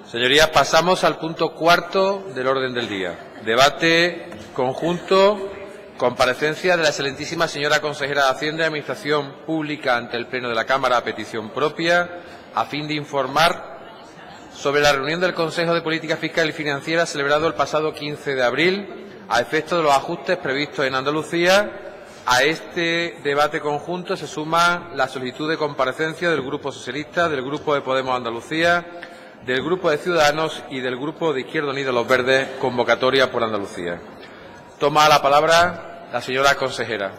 Señorías, pasamos al punto cuarto del orden del día. Debate conjunto, comparecencia de la excelentísima señora consejera de Hacienda y Administración Pública ante el Pleno de la Cámara a petición propia, a fin de informar sobre la reunión del Consejo de Política Fiscal y Financiera celebrado el pasado 15 de abril, a efecto de los ajustes previstos en Andalucía. A este debate conjunto se suma la solicitud de comparecencia del Grupo Socialista, del Grupo de Podemos Andalucía, del Grupo de Ciudadanos y del Grupo de Izquierda Unida Los Verdes, convocatoria por Andalucía. Toma la palabra la señora consejera.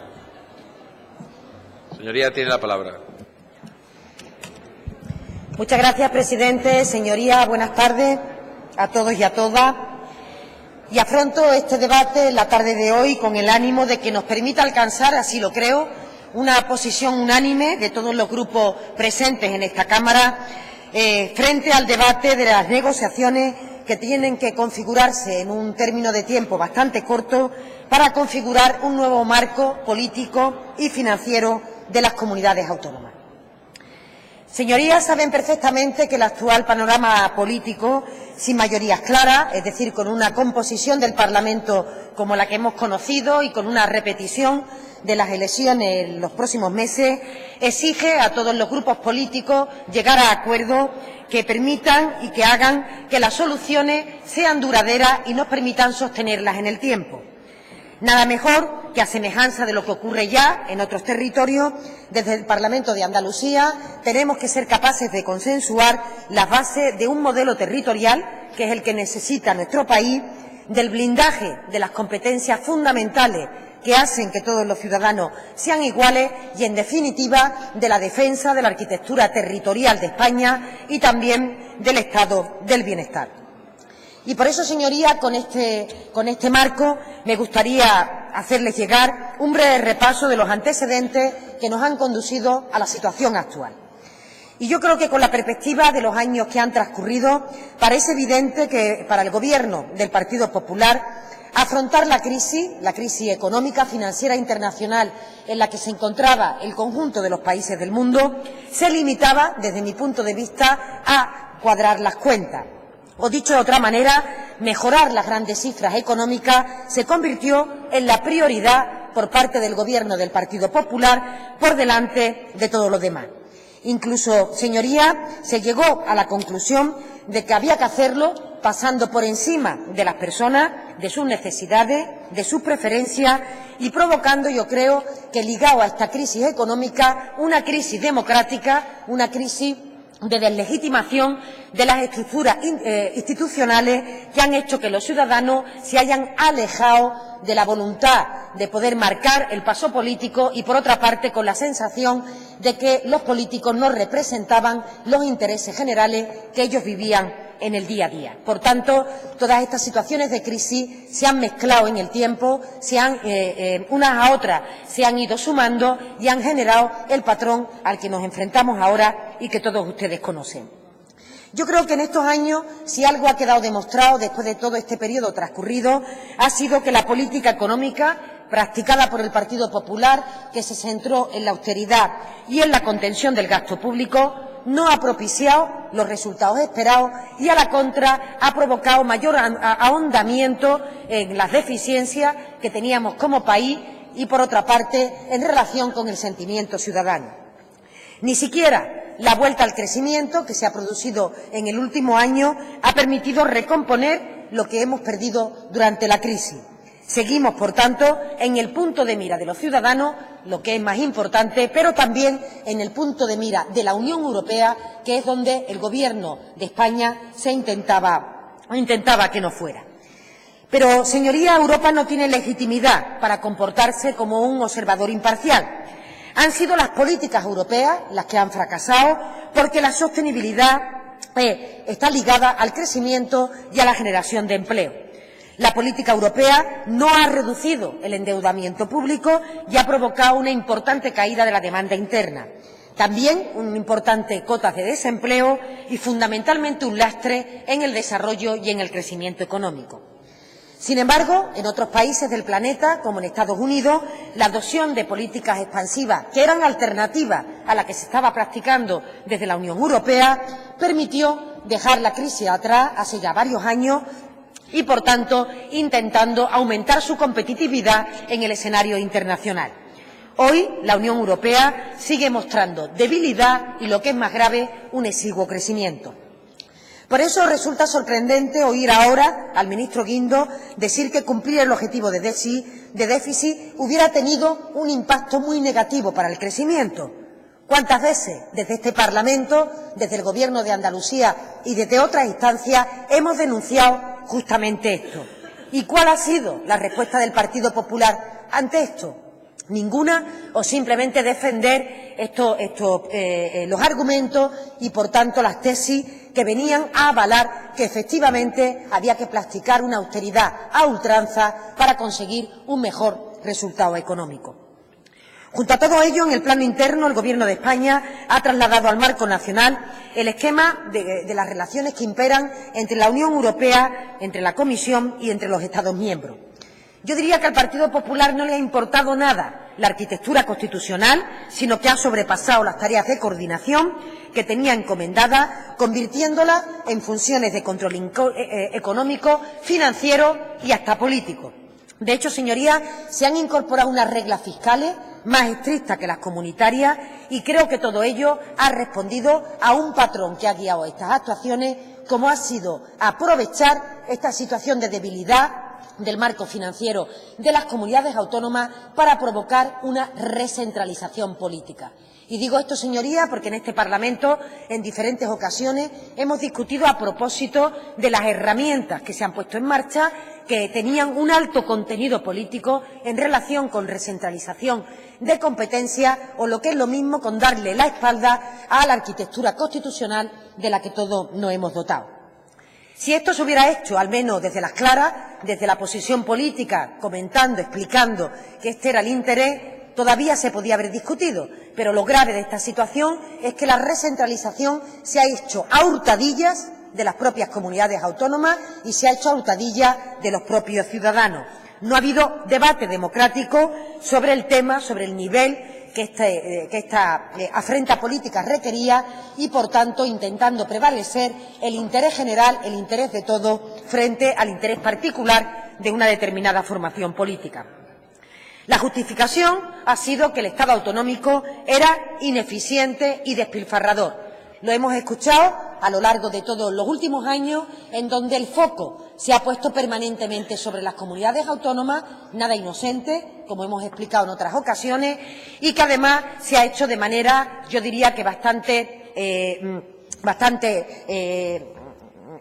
Señoría, tiene la palabra. Muchas gracias, presidente. Señorías, buenas tardes a todos y a todas. Y afronto este debate en la tarde de hoy con el ánimo de que nos permita alcanzar, así lo creo, una posición unánime de todos los grupos presentes en esta Cámara frente al debate de las negociaciones que tienen que configurarse en un término de tiempo bastante corto para configurar un nuevo marco político y financiero de las comunidades autónomas. Señorías, saben perfectamente que el actual panorama político, sin mayorías claras, es decir, con una composición del Parlamento como la que hemos conocido y con una repetición de las elecciones en los próximos meses, exige a todos los grupos políticos llegar a acuerdos que permitan y que hagan que las soluciones sean duraderas y nos permitan sostenerlas en el tiempo. Nada mejor que, a semejanza de lo que ocurre ya en otros territorios, desde el Parlamento de Andalucía tenemos que ser capaces de consensuar las bases de un modelo territorial, que es el que necesita nuestro país, del blindaje de las competencias fundamentales que hacen que todos los ciudadanos sean iguales y, en definitiva, de la defensa de la arquitectura territorial de España y también del Estado del bienestar. Y por eso, señoría, con este marco me gustaría hacerles llegar un breve repaso de los antecedentes que nos han conducido a la situación actual. Y yo creo que, con la perspectiva de los años que han transcurrido, parece evidente que para el Gobierno del Partido Popular afrontar la crisis económica, financiera internacional en la que se encontraba el conjunto de los países del mundo se limitaba, desde mi punto de vista, a cuadrar las cuentas. O, dicho de otra manera, mejorar las grandes cifras económicas se convirtió en la prioridad por parte del Gobierno del Partido Popular por delante de todo lo demás. Incluso, señorías, se llegó a la conclusión de que había que hacerlo pasando por encima de las personas, de sus necesidades, de sus preferencias y provocando, yo creo, que ligado a esta crisis económica, una crisis democrática, una crisis de deslegitimación de las estructuras institucionales que han hecho que los ciudadanos se hayan alejado de la voluntad de poder marcar el paso político y, por otra parte, con la sensación de que los políticos no representaban los intereses generales que ellos vivían en el día a día. Por tanto, todas estas situaciones de crisis se han mezclado en el tiempo, unas a otras se han ido sumando y han generado el patrón al que nos enfrentamos ahora y que todos ustedes conocen. Yo creo que en estos años, si algo ha quedado demostrado después de todo este periodo transcurrido, ha sido que la política económica practicada por el Partido Popular, que se centró en la austeridad y en la contención del gasto público, no ha propiciado los resultados esperados y, a la contra, ha provocado mayor ahondamiento en las deficiencias que teníamos como país y, por otra parte, en relación con el sentimiento ciudadano. Ni siquiera la vuelta al crecimiento que se ha producido en el último año ha permitido recomponer lo que hemos perdido durante la crisis. Seguimos, por tanto, en el punto de mira de los ciudadanos, lo que es más importante, pero también en el punto de mira de la Unión Europea, que es donde el Gobierno de España intentaba que no fuera. Pero, señoría, Europa no tiene legitimidad para comportarse como un observador imparcial. Han sido las políticas europeas las que han fracasado, porque la sostenibilidad está ligada al crecimiento y a la generación de empleo. La política europea no ha reducido el endeudamiento público y ha provocado una importante caída de la demanda interna. También una importante cota de desempleo y, fundamentalmente, un lastre en el desarrollo y en el crecimiento económico. Sin embargo, en otros países del planeta, como en Estados Unidos, la adopción de políticas expansivas que eran alternativas a la que se estaba practicando desde la Unión Europea permitió dejar la crisis atrás hace ya varios años y, por tanto, intentando aumentar su competitividad en el escenario internacional. Hoy, la Unión Europea sigue mostrando debilidad y, lo que es más grave, un exiguo crecimiento. Por eso resulta sorprendente oír ahora al ministro Guindos decir que cumplir el objetivo de déficit hubiera tenido un impacto muy negativo para el crecimiento. ¿Cuántas veces desde este Parlamento, desde el Gobierno de Andalucía y desde otras instancias hemos denunciado justamente esto? ¿Y cuál ha sido la respuesta del Partido Popular ante esto? Ninguna, o simplemente defender los argumentos y, por tanto, las tesis que venían a avalar que efectivamente había que practicar una austeridad a ultranza para conseguir un mejor resultado económico. Junto a todo ello, en el plano interno, el Gobierno de España ha trasladado al marco nacional el esquema de las relaciones que imperan entre la Unión Europea, entre la Comisión y entre los Estados miembros. Yo diría que al Partido Popular no le ha importado nada la arquitectura constitucional, sino que ha sobrepasado las tareas de coordinación que tenía encomendadas, convirtiéndolas en funciones de control económico, financiero y hasta político. De hecho, señorías, se han incorporado unas reglas fiscales más estrictas que las comunitarias y creo que todo ello ha respondido a un patrón que ha guiado estas actuaciones, como ha sido aprovechar esta situación de debilidad del marco financiero de las comunidades autónomas para provocar una recentralización política. Y digo esto, señorías, porque en este Parlamento, en diferentes ocasiones, hemos discutido a propósito de las herramientas que se han puesto en marcha, que tenían un alto contenido político en relación con recentralización de competencias o, lo que es lo mismo, con darle la espalda a la arquitectura constitucional de la que todos nos hemos dotado. Si esto se hubiera hecho, al menos desde las claras, desde la posición política, comentando, explicando que este era el interés, todavía se podía haber discutido. Pero lo grave de esta situación es que la recentralización se ha hecho a hurtadillas de las propias comunidades autónomas y se ha hecho a hurtadillas de los propios ciudadanos. No ha habido debate democrático sobre el tema, sobre el nivel que esta afrenta política requería y, por tanto, intentando prevalecer el interés general, el interés de todos, frente al interés particular de una determinada formación política. La justificación ha sido que el Estado autonómico era ineficiente y despilfarrador. Lo hemos escuchado a lo largo de todos los últimos años, en donde el foco se ha puesto permanentemente sobre las comunidades autónomas, nada inocente, como hemos explicado en otras ocasiones, y que además se ha hecho de manera, yo diría que bastante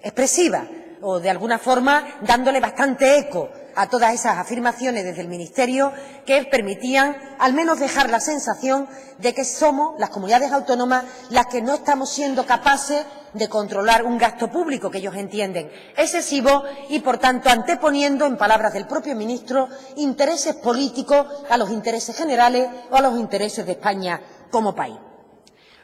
expresiva, o de alguna forma dándole bastante eco a todas esas afirmaciones desde el Ministerio que permitían al menos dejar la sensación de que somos las comunidades autónomas las que no estamos siendo capaces de controlar un gasto público que ellos entienden excesivo y, por tanto, anteponiendo, en palabras del propio ministro, intereses políticos a los intereses generales o a los intereses de España como país.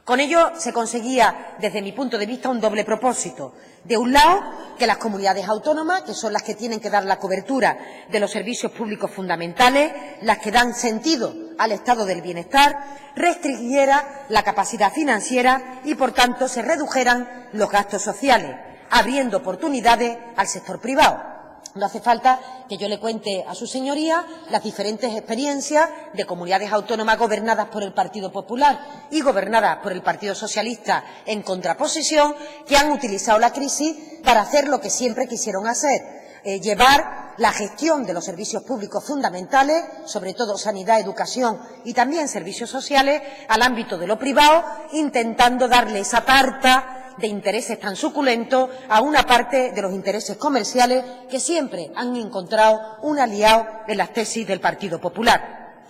Con ello se conseguía, desde mi punto de vista, un doble propósito. De un lado, que las comunidades autónomas, que son las que tienen que dar la cobertura de los servicios públicos fundamentales, las que dan sentido al estado del bienestar, restringiera la capacidad financiera y, por tanto, se redujeran los gastos sociales, abriendo oportunidades al sector privado. No hace falta que yo le cuente a su señoría las diferentes experiencias de comunidades autónomas gobernadas por el Partido Popular y gobernadas por el Partido Socialista en contraposición, que han utilizado la crisis para hacer lo que siempre quisieron hacer, llevar la gestión de los servicios públicos fundamentales, sobre todo sanidad, educación y también servicios sociales, al ámbito de lo privado, intentando darle esa tarta de intereses tan suculentos a una parte de los intereses comerciales que siempre han encontrado un aliado en las tesis del Partido Popular.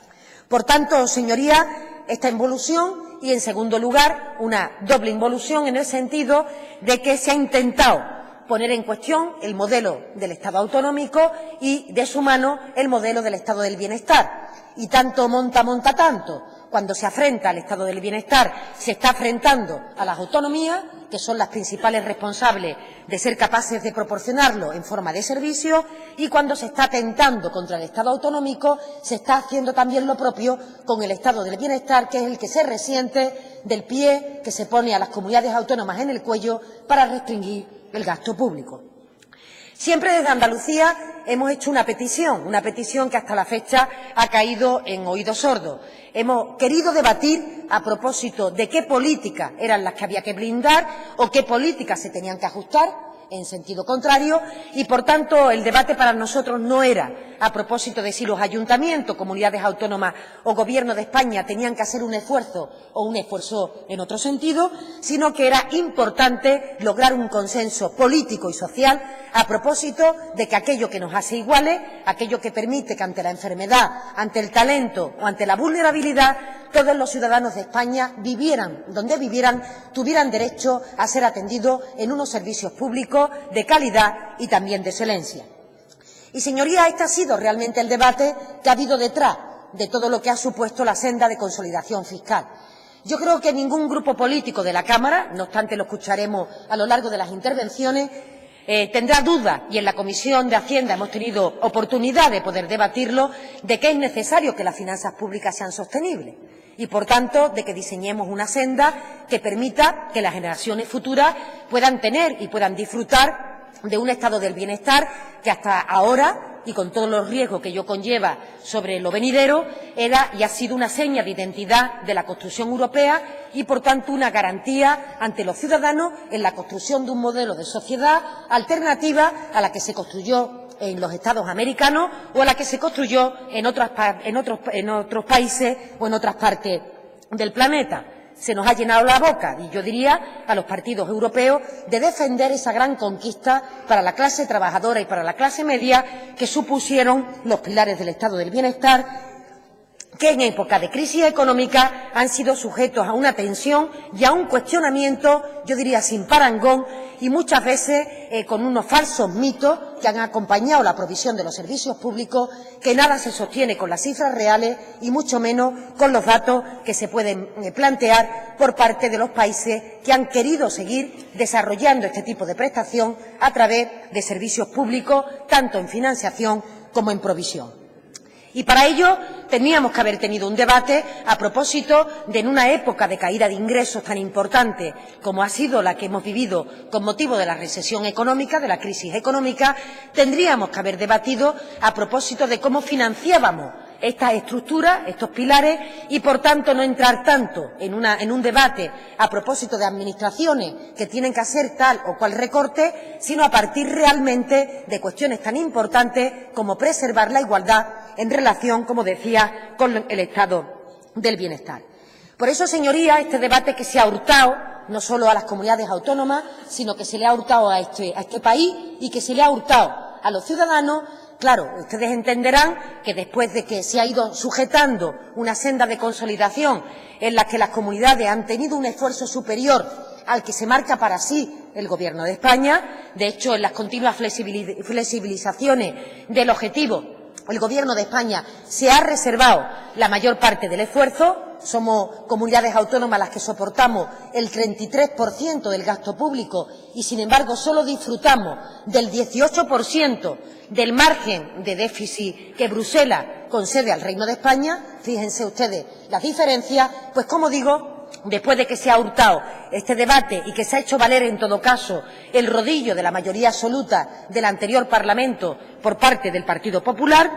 Por tanto, señorías, esta involución y, en segundo lugar, una doble involución en el sentido de que se ha intentado poner en cuestión el modelo del Estado autonómico y, de su mano, el modelo del Estado del bienestar. Y tanto monta tanto. Cuando se afrenta al Estado del bienestar, se está afrentando a las autonomías que son las principales responsables de ser capaces de proporcionarlo en forma de servicio, y cuando se está atentando contra el Estado autonómico, se está haciendo también lo propio con el Estado del bienestar, que es el que se resiente del pie que se pone a las comunidades autónomas en el cuello para restringir el gasto público. Siempre desde Andalucía hemos hecho una petición que hasta la fecha ha caído en oídos sordos. Hemos querido debatir a propósito de qué políticas eran las que había que blindar o qué políticas se tenían que ajustar en sentido contrario, y por tanto el debate para nosotros no era a propósito de si los ayuntamientos, comunidades autónomas o Gobierno de España tenían que hacer un esfuerzo o un esfuerzo en otro sentido, sino que era importante lograr un consenso político y social a propósito de que aquello que nos hace iguales, aquello que permite que ante la enfermedad, ante el talento o ante la vulnerabilidad, todos los ciudadanos de España, vivieran donde vivieran, tuvieran derecho a ser atendidos en unos servicios públicos de calidad y también de excelencia. Y, señorías, este ha sido realmente el debate que ha habido detrás de todo lo que ha supuesto la senda de consolidación fiscal. Yo creo que ningún grupo político de la Cámara, no obstante lo escucharemos a lo largo de las intervenciones, tendrá duda, y en la Comisión de Hacienda hemos tenido oportunidad de poder debatirlo, de que es necesario que las finanzas públicas sean sostenibles y, por tanto, de que diseñemos una senda que permita que las generaciones futuras puedan tener y puedan disfrutar de un estado del bienestar que hasta ahora, y con todos los riesgos que ello conlleva sobre lo venidero, era y ha sido una seña de identidad de la construcción europea y, por tanto, una garantía ante los ciudadanos en la construcción de un modelo de sociedad alternativa a la que se construyó en los Estados americanos o a la que se construyó en otros países o en otras partes del planeta. Se nos ha llenado la boca, y yo diría a los partidos europeos, de defender esa gran conquista para la clase trabajadora y para la clase media que supusieron los pilares del Estado del bienestar, que en época de crisis económica han sido sujetos a una tensión y a un cuestionamiento, yo diría sin parangón, y muchas veces con unos falsos mitos que han acompañado la provisión de los servicios públicos, que nada se sostiene con las cifras reales y mucho menos con los datos que se pueden plantear por parte de los países que han querido seguir desarrollando este tipo de prestación a través de servicios públicos, tanto en financiación como en provisión. Y para ello teníamos que haber tenido un debate a propósito de, en una época de caída de ingresos tan importante como ha sido la que hemos vivido con motivo de la recesión económica, de la crisis económica, tendríamos que haber debatido a propósito de cómo financiábamos estas estructuras, estos pilares, y, por tanto, no entrar tanto en un debate a propósito de administraciones que tienen que hacer tal o cual recorte, sino a partir realmente de cuestiones tan importantes como preservar la igualdad en relación, como decía, con el estado del bienestar. Por eso, señorías, este debate que se ha hurtado no solo a las comunidades autónomas, sino que se le ha hurtado a este país y que se le ha hurtado a los ciudadanos. Claro, ustedes entenderán que después de que se ha ido sujetando una senda de consolidación en la que las comunidades han tenido un esfuerzo superior al que se marca para sí el Gobierno de España, de hecho, en las continuas flexibilizaciones del objetivo, el Gobierno de España se ha reservado la mayor parte del esfuerzo. Somos comunidades autónomas las que soportamos el 33% del gasto público y, sin embargo, solo disfrutamos del 18% del margen de déficit que Bruselas concede al Reino de España. Fíjense ustedes las diferencias. Pues, como digo, después de que se ha hurtado este debate y que se ha hecho valer, en todo caso, el rodillo de la mayoría absoluta del anterior Parlamento por parte del Partido Popular,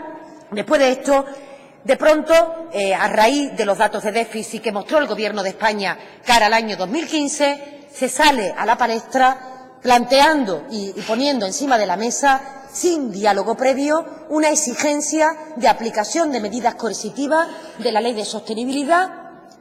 después de esto, de pronto, a raíz de los datos de déficit que mostró el Gobierno de España cara al año 2015, se sale a la palestra planteando y poniendo encima de la mesa, sin diálogo previo, una exigencia de aplicación de medidas coercitivas de la Ley de Sostenibilidad.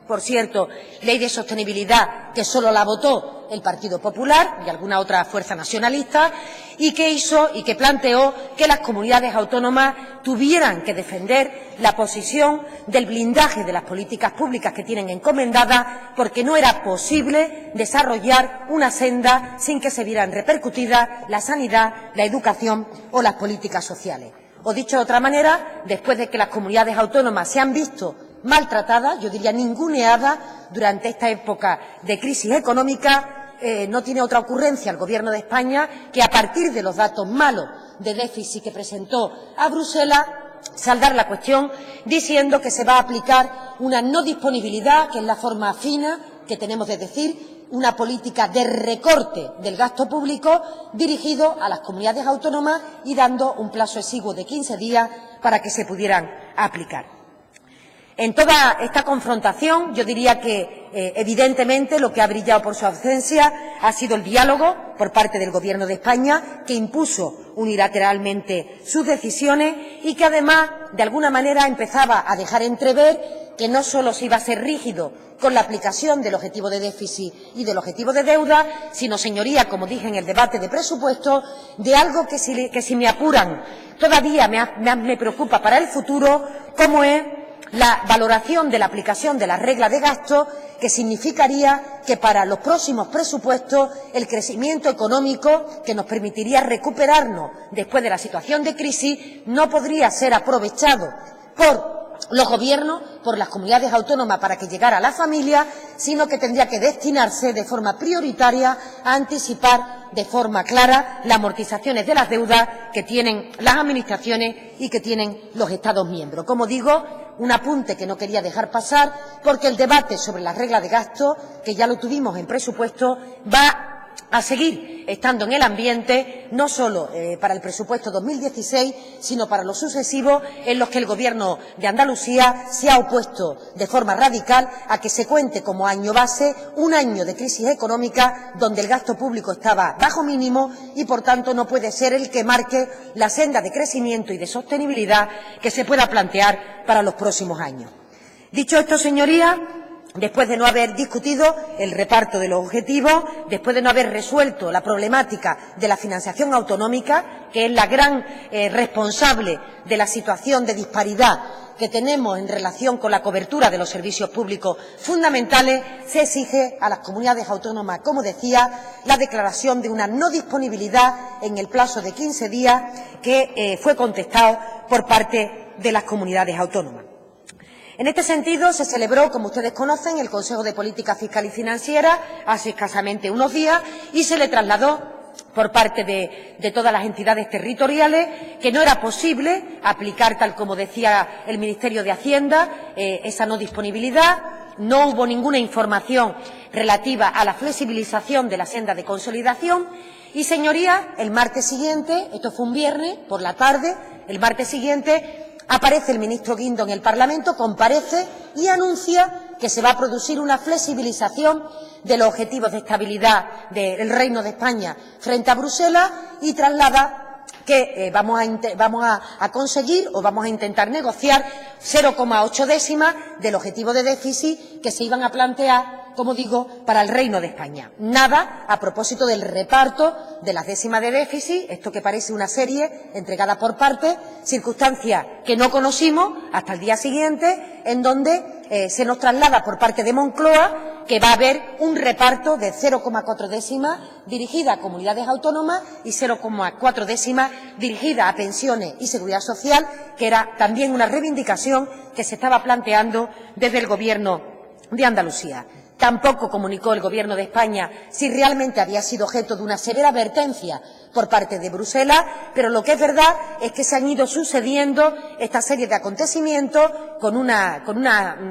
Por cierto, Ley de Sostenibilidad que solo la votó el Partido Popular y alguna otra fuerza nacionalista, y que hizo y que planteó que las comunidades autónomas tuvieran que defender la posición del blindaje de las políticas públicas que tienen encomendadas, porque no era posible desarrollar una senda sin que se vieran repercutidas la sanidad, la educación o las políticas sociales. O, dicho de otra manera, después de que las comunidades autónomas se han visto maltratadas, yo diría ninguneadas, durante esta época de crisis económica, no tiene otra ocurrencia el Gobierno de España que, a partir de los datos malos de déficit que presentó a Bruselas, saldar la cuestión diciendo que se va a aplicar una no disponibilidad, que es la forma fina que tenemos de decir, una política de recorte del gasto público dirigido a las comunidades autónomas y dando un plazo exiguo de 15 días para que se pudieran aplicar. En toda esta confrontación, yo diría que, evidentemente, lo que ha brillado por su ausencia ha sido el diálogo por parte del Gobierno de España, que impuso unilateralmente sus decisiones y que, además, de alguna manera empezaba a dejar entrever que no solo se iba a ser rígido con la aplicación del objetivo de déficit y del objetivo de deuda, sino, señoría, como dije en el debate de presupuestos, de algo que si me apuran todavía me preocupa para el futuro, como es la valoración de la aplicación de la regla de gasto, que significaría que para los próximos presupuestos el crecimiento económico que nos permitiría recuperarnos después de la situación de crisis no podría ser aprovechado por los gobiernos, por las comunidades autónomas para que llegara a la familia, sino que tendría que destinarse de forma prioritaria a anticipar de forma clara las amortizaciones de las deudas que tienen las administraciones y que tienen los Estados miembros. Como digo, un apunte que no quería dejar pasar, porque el debate sobre la regla de gasto, que ya lo tuvimos en presupuesto, va a seguir estando en el ambiente, no solo para el presupuesto 2016, sino para los sucesivos, en los que el Gobierno de Andalucía se ha opuesto de forma radical a que se cuente como año base un año de crisis económica donde el gasto público estaba bajo mínimo y, por tanto, no puede ser el que marque la senda de crecimiento y de sostenibilidad que se pueda plantear para los próximos años. Dicho esto, señorías, después de no haber discutido el reparto de los objetivos, después de no haber resuelto la problemática de la financiación autonómica, que es la gran responsable de la situación de disparidad que tenemos en relación con la cobertura de los servicios públicos fundamentales, se exige a las comunidades autónomas, como decía, la declaración de una no disponibilidad en el plazo de 15 días que fue contestado por parte de las comunidades autónomas. En este sentido, se celebró, como ustedes conocen, el Consejo de Política Fiscal y Financiera hace escasamente unos días y se le trasladó por parte de todas las entidades territoriales que no era posible aplicar, tal como decía el Ministerio de Hacienda, esa no disponibilidad. No hubo ninguna información relativa a la flexibilización de la senda de consolidación y, señorías, el martes siguiente, esto fue un viernes por la tarde, el martes siguiente aparece el ministro Guindos en el Parlamento, comparece y anuncia que se va a producir una flexibilización de los objetivos de estabilidad del Reino de España frente a Bruselas y traslada que vamos a conseguir o vamos a intentar negociar 0,8 décimas del objetivo de déficit que se iban a plantear, como digo, para el Reino de España. Nada a propósito del reparto de las décimas de déficit, esto que parece una serie entregada por partes, circunstancia que no conocimos hasta el día siguiente, en donde se nos traslada por parte de Moncloa que va a haber un reparto de 0,4 décimas dirigida a comunidades autónomas y 0,4 décimas dirigida a pensiones y seguridad social, que era también una reivindicación que se estaba planteando desde el Gobierno de Andalucía. Tampoco comunicó el Gobierno de España si realmente había sido objeto de una severa advertencia por parte de Bruselas, pero lo que es verdad es que se han ido sucediendo esta serie de acontecimientos con una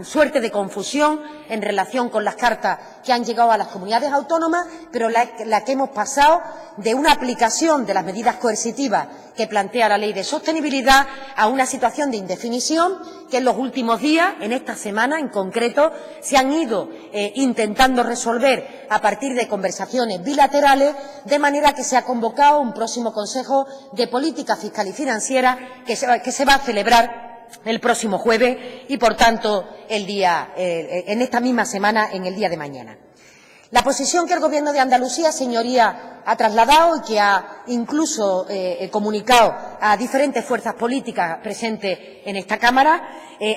suerte de confusión en relación con las cartas que han llegado a las comunidades autónomas, pero la que hemos pasado de una aplicación de las medidas coercitivas que plantea la Ley de Sostenibilidad a una situación de indefinición que en los últimos días, en esta semana en concreto, se han ido intentando resolver a partir de conversaciones bilaterales, de manera que se ha convocado un próximo Consejo de Política Fiscal y Financiera que se va a celebrar el próximo jueves y, por tanto, en esta misma semana, en el día de mañana. La posición que el Gobierno de Andalucía, señoría, ha trasladado y que ha incluso comunicado a diferentes fuerzas políticas presentes en esta Cámara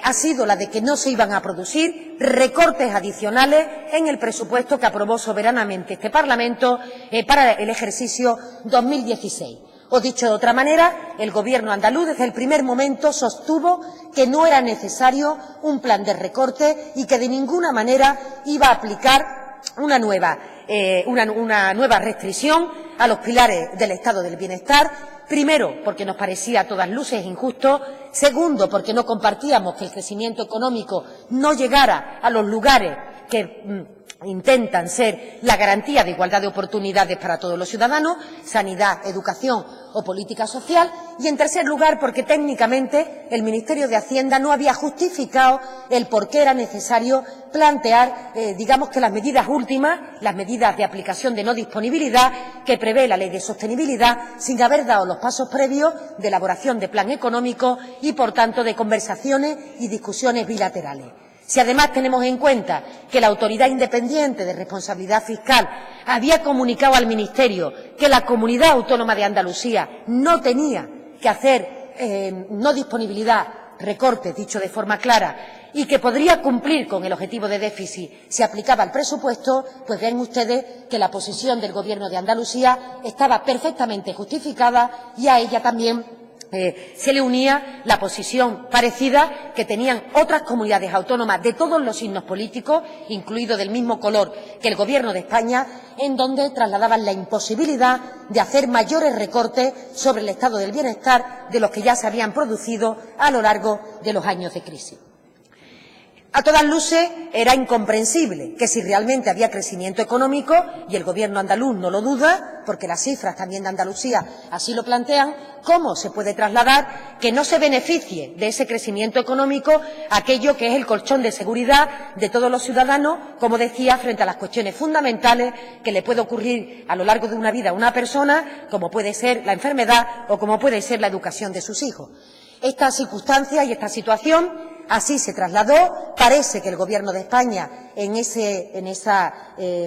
ha sido la de que no se iban a producir recortes adicionales en el presupuesto que aprobó soberanamente este Parlamento para el ejercicio 2016. O dicho de otra manera, el Gobierno andaluz desde el primer momento sostuvo que no era necesario un plan de recorte y que de ninguna manera iba a aplicar una nueva una nueva restricción a los pilares del Estado del Bienestar. Primero, porque nos parecía a todas luces injusto. Segundo, porque no compartíamos que el crecimiento económico no llegara a los lugares que intentan ser la garantía de igualdad de oportunidades para todos los ciudadanos, sanidad, educación o política social. Y, en tercer lugar, porque técnicamente el Ministerio de Hacienda no había justificado el por qué era necesario plantear, digamos que las medidas últimas, las medidas de aplicación de no disponibilidad que prevé la Ley de Sostenibilidad, sin haber dado los pasos previos de elaboración de plan económico y, por tanto, de conversaciones y discusiones bilaterales. Si además tenemos en cuenta que la Autoridad Independiente de Responsabilidad Fiscal había comunicado al Ministerio que la Comunidad Autónoma de Andalucía no tenía que hacer no disponibilidad, recortes, dicho de forma clara, y que podría cumplir con el objetivo de déficit si aplicaba el presupuesto, pues ven ustedes que la posición del Gobierno de Andalucía estaba perfectamente justificada y a ella también se le unía la posición parecida que tenían otras comunidades autónomas de todos los signos políticos, incluido del mismo color que el Gobierno de España, en donde trasladaban la imposibilidad de hacer mayores recortes sobre el estado del bienestar de los que ya se habían producido a lo largo de los años de crisis. A todas luces era incomprensible que si realmente había crecimiento económico, y el Gobierno andaluz no lo duda, porque las cifras también de Andalucía así lo plantean, ¿cómo se puede trasladar que no se beneficie de ese crecimiento económico aquello que es el colchón de seguridad de todos los ciudadanos, como decía, frente a las cuestiones fundamentales que le puede ocurrir a lo largo de una vida a una persona, como puede ser la enfermedad o como puede ser la educación de sus hijos? Esta circunstancia y esta situación así se trasladó. Parece que el Gobierno de España, en esa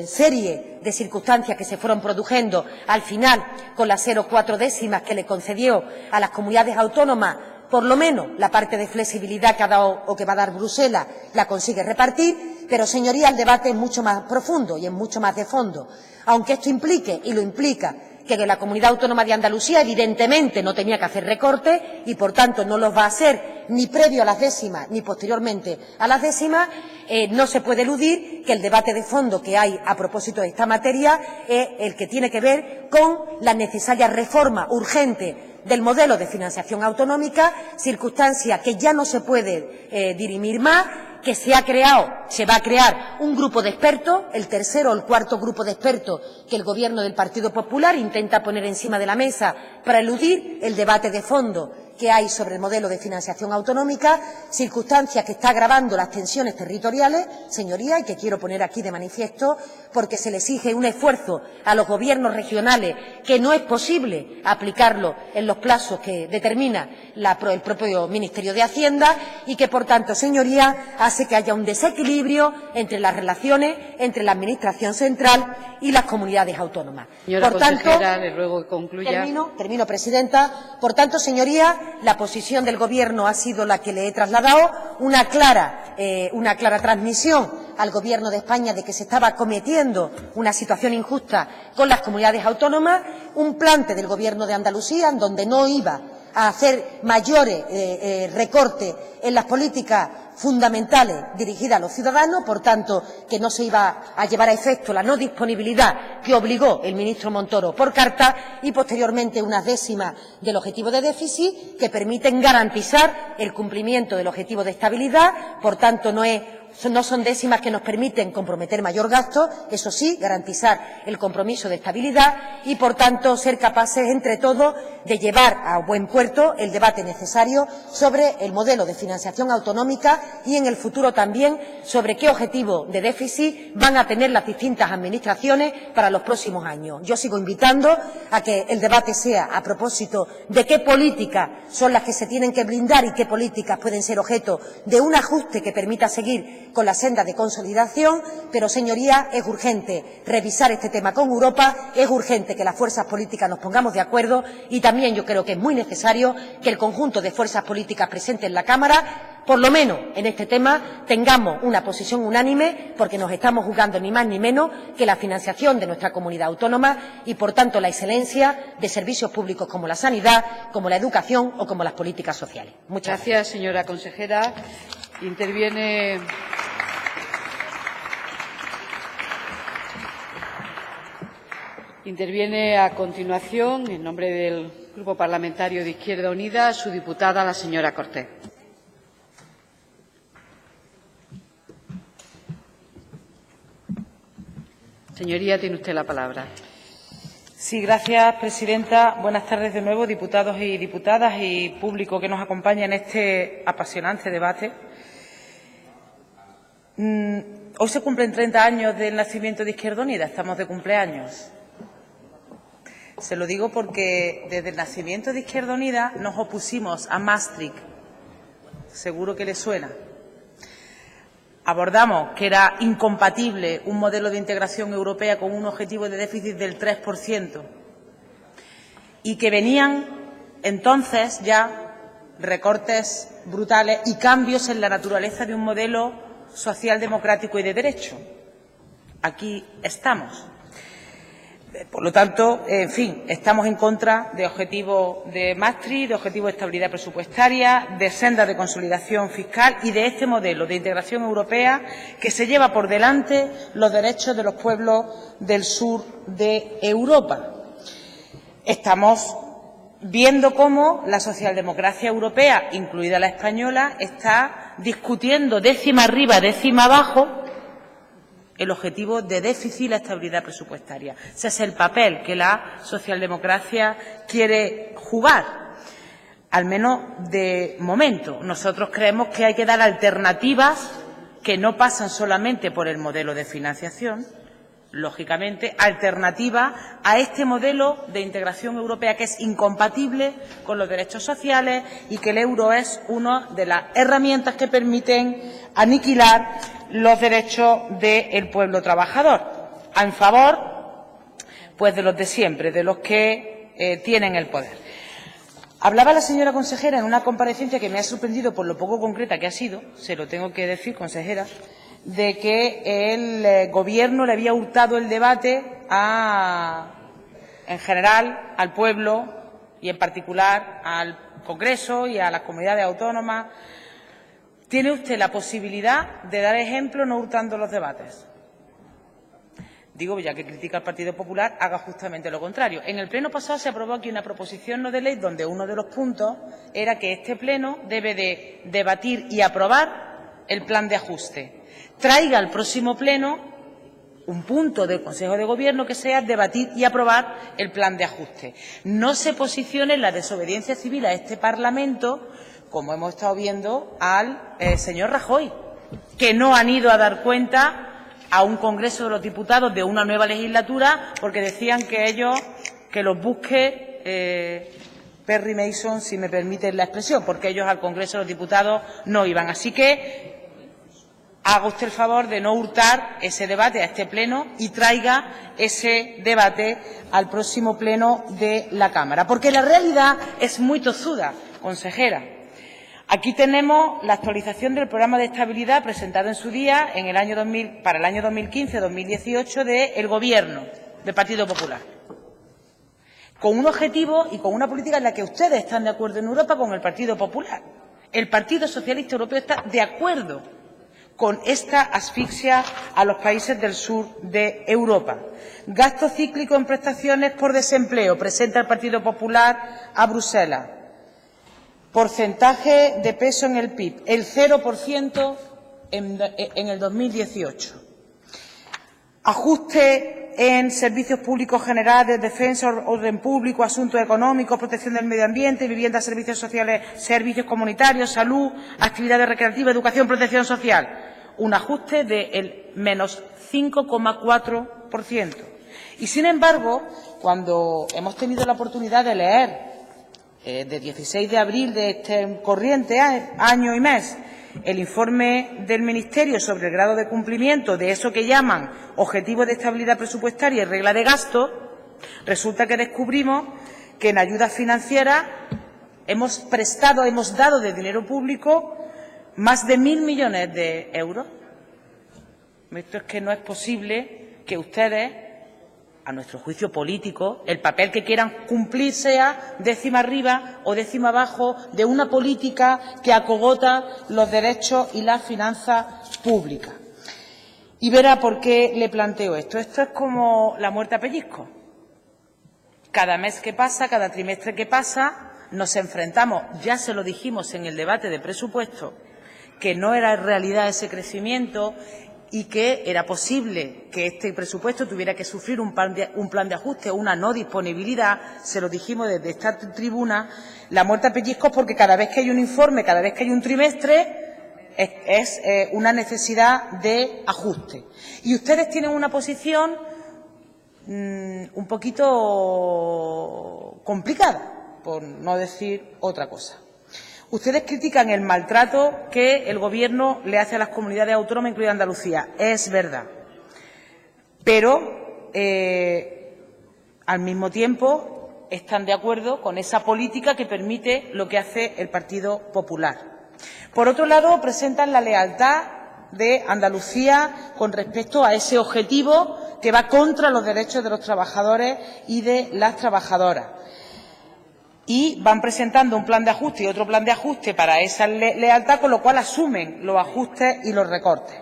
serie de circunstancias que se fueron produciendo, al final, con las 0,4 décimas que le concedió a las comunidades autónomas, por lo menos la parte de flexibilidad que ha dado o que va a dar Bruselas la consigue repartir. Pero, señorías, el debate es mucho más profundo y es mucho más de fondo. Aunque esto implique, y lo implica, que la Comunidad Autónoma de Andalucía evidentemente no tenía que hacer recortes y, por tanto, no los va a hacer ni previo a las décimas ni posteriormente a las décimas, no se puede eludir que el debate de fondo que hay a propósito de esta materia es el que tiene que ver con la necesaria reforma urgente del modelo de financiación autonómica, circunstancia que ya no se puede dirimir más, que se va a crear un grupo de expertos, el tercero o el cuarto grupo de expertos que el Gobierno del Partido Popular intenta poner encima de la mesa para eludir el debate de fondo que hay sobre el modelo de financiación autonómica, circunstancia que está agravando las tensiones territoriales, señorías, y que quiero poner aquí de manifiesto, porque se le exige un esfuerzo a los gobiernos regionales que no es posible aplicarlo en los plazos que determina el propio Ministerio de Hacienda y que, por tanto, señorías, hace que haya un desequilibrio entre las relaciones entre la Administración central y las comunidades autónomas. Señora por tanto, consejera, le ruego que concluya. Termino, presidenta. Por tanto, señorías, la posición del Gobierno ha sido la que le he trasladado, una clara transmisión al Gobierno de España de que se estaba cometiendo una situación injusta con las comunidades autónomas, un plante del Gobierno de Andalucía en donde no iba a hacer mayores recortes en las políticas fundamentales dirigidas a los ciudadanos, por tanto, que no se iba a llevar a efecto la no disponibilidad que obligó el ministro Montoro por carta y, posteriormente, unas décimas del objetivo de déficit que permiten garantizar el cumplimiento del objetivo de estabilidad. Por tanto, no son décimas que nos permiten comprometer mayor gasto, eso sí, garantizar el compromiso de estabilidad y, por tanto, ser capaces, entre todos, de llevar a buen puerto el debate necesario sobre el modelo de financiación autonómica y, en el futuro, también sobre qué objetivo de déficit van a tener las distintas administraciones para los próximos años. Yo sigo invitando a que el debate sea a propósito de qué políticas son las que se tienen que blindar y qué políticas pueden ser objeto de un ajuste que permita seguir con la senda de consolidación, pero, señorías, es urgente revisar este tema con Europa, es urgente que las fuerzas políticas nos pongamos de acuerdo y también yo creo que es muy necesario que el conjunto de fuerzas políticas presentes en la Cámara, por lo menos en este tema, tengamos una posición unánime, porque nos estamos jugando ni más ni menos que la financiación de nuestra comunidad autónoma y, por tanto, la excelencia de servicios públicos como la sanidad, como la educación o como las políticas sociales. Muchas gracias. Gracias, señora consejera. Interviene Interviene a continuación, en nombre del Grupo Parlamentario de Izquierda Unida, su diputada, la señora Cortés. Señoría, tiene usted la palabra. Sí, gracias, presidenta. Buenas tardes de nuevo, diputados y diputadas y público que nos acompaña en este apasionante debate. Hoy se cumplen 30 años del nacimiento de Izquierda Unida. Estamos de cumpleaños. Se lo digo porque desde el nacimiento de Izquierda Unida nos opusimos a Maastricht. Seguro que le suena. Abordamos que era incompatible un modelo de integración europea con un objetivo de déficit del 3% y que venían entonces ya recortes brutales y cambios en la naturaleza de un modelo social, democrático y de derecho. Aquí estamos. Por lo tanto, en fin, estamos en contra de objetivos de Maastricht, de objetivos de estabilidad presupuestaria, de sendas de consolidación fiscal y de este modelo de integración europea que se lleva por delante los derechos de los pueblos del sur de Europa. Estamos viendo cómo la socialdemocracia europea, incluida la española, está discutiendo décima arriba, décima abajo, el objetivo de déficit y la estabilidad presupuestaria. Ese es el papel que la socialdemocracia quiere jugar, al menos de momento. Nosotros creemos que hay que dar alternativas que no pasan solamente por el modelo de financiación, lógicamente, alternativas a este modelo de integración europea que es incompatible con los derechos sociales y que el euro es una de las herramientas que permiten aniquilar los derechos del pueblo trabajador, en favor pues de los de siempre, de los que tienen el poder. Hablaba la señora consejera en una comparecencia que me ha sorprendido por lo poco concreta que ha sido, se lo tengo que decir, consejera, de que el Gobierno le había hurtado el debate en general al pueblo y en particular al Congreso y a las comunidades autónomas. Tiene usted la posibilidad de dar ejemplo no hurtando los debates. Digo, ya que critica al Partido Popular, haga justamente lo contrario. En el pleno pasado se aprobó aquí una proposición no de ley donde uno de los puntos era que este pleno debe de debatir y aprobar el plan de ajuste. Traiga al próximo pleno un punto del Consejo de Gobierno que sea debatir y aprobar el plan de ajuste. No se posicione en la desobediencia civil a este Parlamento, como hemos estado viendo al señor Rajoy, que no han ido a dar cuenta a un Congreso de los Diputados de una nueva legislatura porque decían que ellos, que los busque Perry Mason, si me permiten la expresión, porque ellos al Congreso de los Diputados no iban. Así que haga usted el favor de no hurtar ese debate a este pleno y traiga ese debate al próximo pleno de la Cámara. Porque la realidad es muy tozuda, consejera. Aquí tenemos la actualización del programa de estabilidad presentado en su día en el año para el año 2015-2018 del Gobierno del Partido Popular, con un objetivo y con una política en la que ustedes están de acuerdo en Europa con el Partido Popular. El Partido Socialista Europeo está de acuerdo con esta asfixia a los países del sur de Europa. Gasto cíclico en prestaciones por desempleo, presenta el Partido Popular a Bruselas. Porcentaje de peso en el PIB, el 0% en el 2018. Ajuste en servicios públicos generales, defensa, orden público, asuntos económicos, protección del medio ambiente, vivienda, servicios sociales, servicios comunitarios, salud, actividades recreativas, educación, protección social. Un ajuste del menos 5,4%. Y, sin embargo, cuando hemos tenido la oportunidad de leer de 16 de abril de este corriente año y mes, el informe del Ministerio sobre el grado de cumplimiento de eso que llaman objetivos de estabilidad presupuestaria y regla de gasto, resulta que descubrimos que en ayudas financieras hemos dado de dinero público más de 1.000 millones de euros. Esto es que no es posible que ustedes, a nuestro juicio político, el papel que quieran cumplir sea décima arriba o décima abajo de una política que acogota los derechos y las finanzas públicas. Y verá por qué le planteo esto. Esto es como la muerte a pellizco. Cada mes que pasa, cada trimestre que pasa, nos enfrentamos, ya se lo dijimos en el debate de presupuesto, que no era realidad ese crecimiento y que era posible que este presupuesto tuviera que sufrir un plan de ajuste, una no disponibilidad, se lo dijimos desde esta tribuna, la muerte a pellizcos, porque cada vez que hay un informe, cada vez que hay un trimestre, es una necesidad de ajuste. Y ustedes tienen una posición un poquito complicada, por no decir otra cosa. Ustedes critican el maltrato que el Gobierno le hace a las comunidades autónomas, incluida Andalucía. Es verdad. Pero, al mismo tiempo, están de acuerdo con esa política que permite lo que hace el Partido Popular. Por otro lado, presentan la lealtad de Andalucía con respecto a ese objetivo que va contra los derechos de los trabajadores y de las trabajadoras. Y van presentando un plan de ajuste y otro plan de ajuste para esa lealtad, con lo cual asumen los ajustes y los recortes.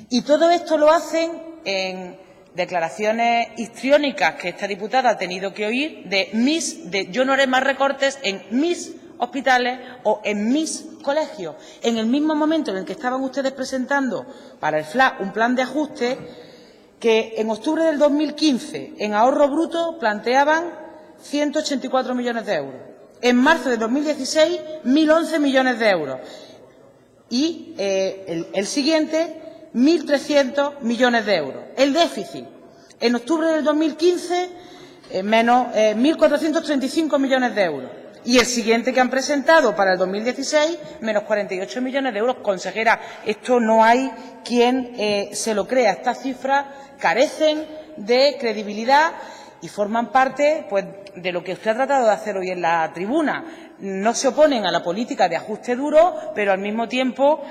Y todo esto lo hacen en declaraciones histriónicas que esta diputada ha tenido que oír de yo no haré más recortes en mis hospitales o en mis colegios. En el mismo momento en el que estaban ustedes presentando para el FLA un plan de ajuste que en octubre del 2015 en ahorro bruto planteaban 184 millones de euros. En marzo de 2016, 1.011 millones de euros. Y el siguiente, 1.300 millones de euros. El déficit, en octubre del 2015, menos 1.435 millones de euros. Y el siguiente que han presentado para el 2016, menos 48 millones de euros. Consejera, esto no hay quien se lo crea. Estas cifras carecen de credibilidad y forman parte, pues, de lo que usted ha tratado de hacer hoy en la tribuna. No se oponen a la política de ajuste duro, pero al mismo tiempo,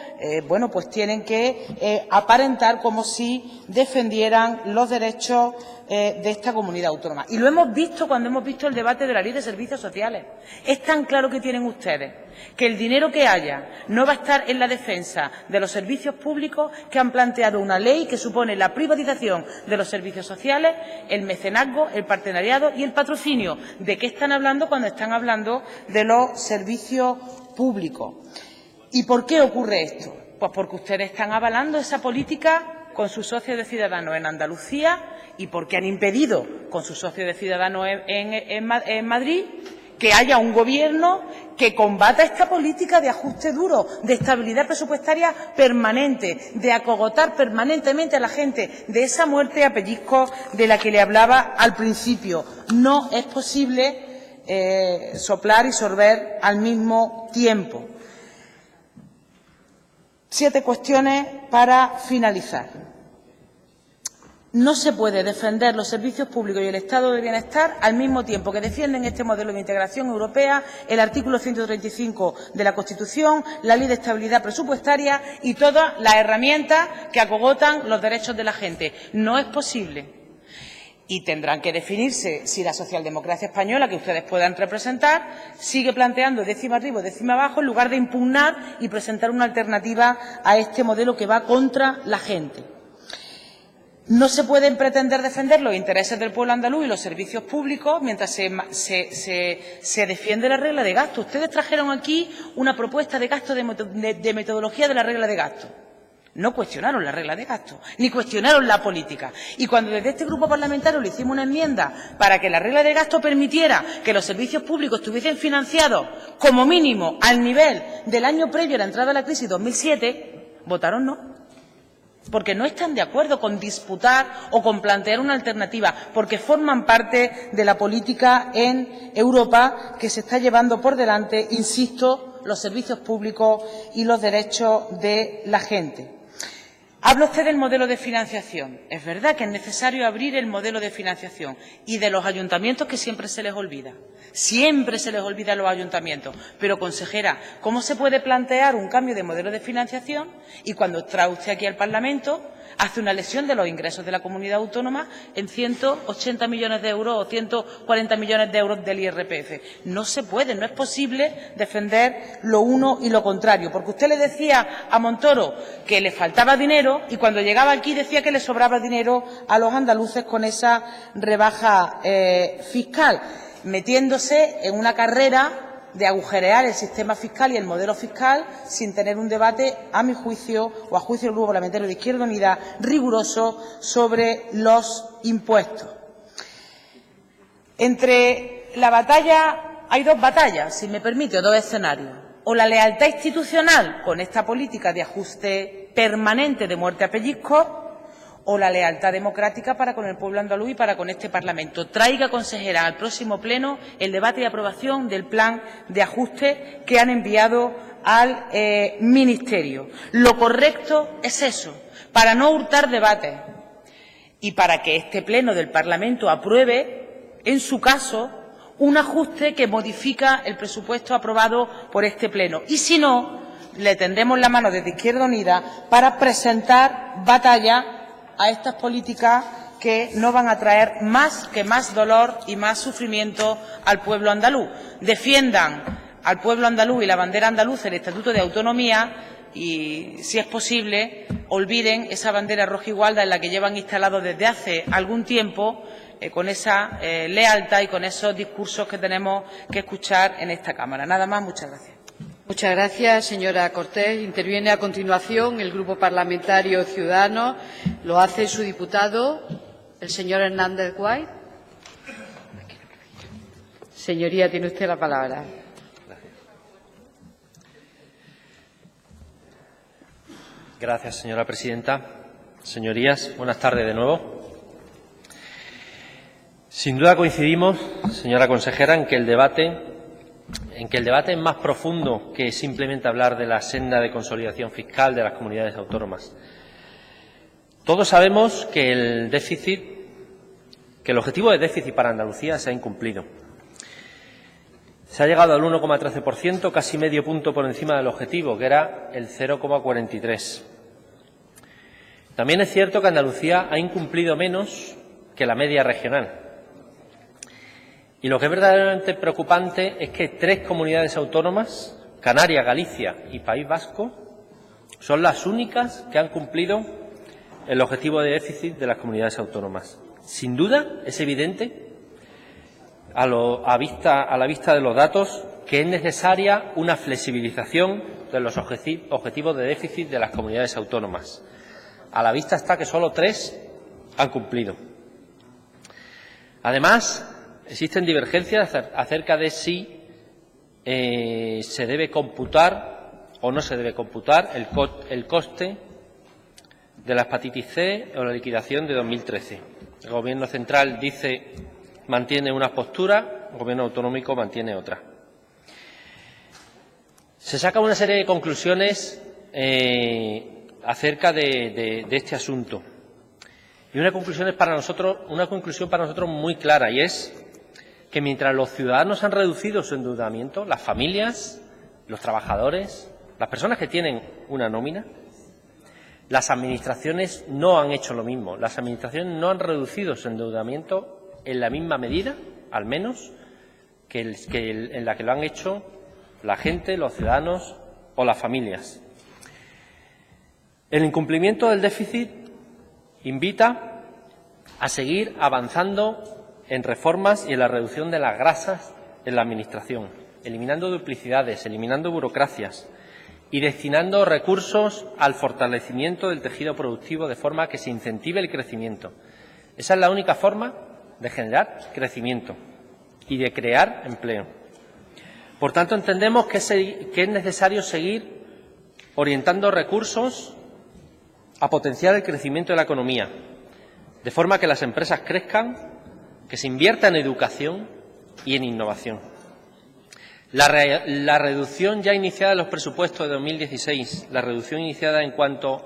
bueno, pues tienen que aparentar como si defendieran los derechos de esta comunidad autónoma. Y lo hemos visto cuando hemos visto el debate de la Ley de Servicios Sociales. Es tan claro que tienen ustedes que el dinero que haya no va a estar en la defensa de los servicios públicos, que han planteado una ley que supone la privatización de los servicios sociales, el mecenazgo, el partenariado y el patrocinio. ¿De qué están hablando cuando están hablando de los servicios públicos? ¿Y por qué ocurre esto? Pues porque ustedes están avalando esa política con sus socios de Ciudadanos en Andalucía y porque han impedido con sus socios de Ciudadanos en Madrid que haya un Gobierno que combata esta política de ajuste duro, de estabilidad presupuestaria permanente, de acogotar permanentemente a la gente, de esa muerte a pellizcos de la que le hablaba al principio. No es posible soplar y sorber al mismo tiempo. 7 cuestiones para finalizar. No se puede defender los servicios públicos y el Estado de bienestar al mismo tiempo que defienden este modelo de integración europea, el artículo 135 de la Constitución, la Ley de Estabilidad Presupuestaria y todas las herramientas que acogotan los derechos de la gente. No es posible. Y tendrán que definirse si la socialdemocracia española, que ustedes puedan representar, sigue planteando décima arriba o décima abajo, en lugar de impugnar y presentar una alternativa a este modelo que va contra la gente. No se pueden pretender defender los intereses del pueblo andaluz y los servicios públicos mientras se defiende la regla de gasto. Ustedes trajeron aquí una propuesta de gasto de metodología de la regla de gasto. No cuestionaron la regla de gasto, ni cuestionaron la política. Y cuando desde este grupo parlamentario le hicimos una enmienda para que la regla de gasto permitiera que los servicios públicos estuviesen financiados como mínimo al nivel del año previo a la entrada de la crisis 2007, votaron no. Porque no están de acuerdo con disputar o con plantear una alternativa, porque forman parte de la política en Europa que se está llevando por delante, insisto, los servicios públicos y los derechos de la gente. Habla usted del modelo de financiación. Es verdad que es necesario abrir el modelo de financiación y de los ayuntamientos, que siempre se les olvida. Siempre se les olvida a los ayuntamientos. Pero, consejera, ¿cómo se puede plantear un cambio de modelo de financiación y cuando trae usted aquí al Parlamento hace una lesión de los ingresos de la comunidad autónoma en 180 millones de euros o 140 millones de euros del IRPF? No se puede, no es posible defender lo uno y lo contrario. Porque usted le decía a Montoro que le faltaba dinero dinero y cuando llegaba aquí decía que le sobraba dinero a los andaluces con esa rebaja fiscal, metiéndose en una carrera de agujerear el sistema fiscal y el modelo fiscal sin tener un debate, a mi juicio, o a juicio del Grupo Parlamentario de Izquierda Unida, riguroso sobre los impuestos. Entre la batalla, hay dos batallas, si me permite, o dos escenarios. O la lealtad institucional con esta política de ajuste permanente de muerte a pellizco, o la lealtad democrática para con el pueblo andaluz y para con este Parlamento. Traiga, consejera, al próximo pleno el debate y aprobación del plan de ajuste que han enviado al Ministerio. Lo correcto es eso, para no hurtar debates y para que este pleno del Parlamento apruebe, en su caso, un ajuste que modifica el presupuesto aprobado por este pleno. Y si no, le tendemos la mano desde Izquierda Unida para presentar batalla a estas políticas que no van a traer más que más dolor y más sufrimiento al pueblo andaluz. Defiendan al pueblo andaluz y la bandera andaluza, el Estatuto de Autonomía y, si es posible, olviden esa bandera roja igualda en la que llevan instalado desde hace algún tiempo con esa lealtad y con esos discursos que tenemos que escuchar en esta Cámara. Nada más, muchas gracias. Muchas gracias, señora Cortés. Interviene a continuación el Grupo Parlamentario Ciudadanos. Lo hace su diputado, el señor Hernández White. Señoría, tiene usted la palabra. Gracias, señora presidenta. Señorías, buenas tardes de nuevo. Sin duda coincidimos, señora consejera, en que el debate es más profundo que simplemente hablar de la senda de consolidación fiscal de las comunidades autónomas. Todos sabemos que el objetivo de déficit para Andalucía se ha incumplido. Se ha llegado al 1,13%, casi medio punto por encima del objetivo, que era el 0,43%. También es cierto que Andalucía ha incumplido menos que la media regional. Y lo que es verdaderamente preocupante es que 3 comunidades autónomas, Canarias, Galicia y País Vasco, son las únicas que han cumplido el objetivo de déficit de las comunidades autónomas. Sin duda, es evidente, a la vista de los datos, que es necesaria una flexibilización de los objetivos de déficit de las comunidades autónomas. A la vista está que solo 3 han cumplido. Además, existen divergencias acerca de si se debe computar o no se debe computar el coste de la hepatitis C o la liquidación de 2013. El Gobierno central mantiene una postura, el Gobierno autonómico mantiene otra. Se saca una serie de conclusiones acerca de este asunto. Y una conclusión para nosotros muy clara, y es que mientras los ciudadanos han reducido su endeudamiento, las familias, los trabajadores, las personas que tienen una nómina, las administraciones no han hecho lo mismo. Las administraciones no han reducido su endeudamiento en la misma medida, al menos, en la que lo han hecho la gente, los ciudadanos o las familias. El incumplimiento del déficit invita a seguir avanzando en reformas y en la reducción de las grasas en la Administración, eliminando duplicidades, eliminando burocracias y destinando recursos al fortalecimiento del tejido productivo de forma que se incentive el crecimiento. Esa es la única forma de generar crecimiento y de crear empleo. Por tanto, entendemos que es necesario seguir orientando recursos a potenciar el crecimiento de la economía, de forma que las empresas crezcan, que se invierta en educación y en innovación. La reducción ya iniciada en los presupuestos de 2016, la reducción iniciada en cuanto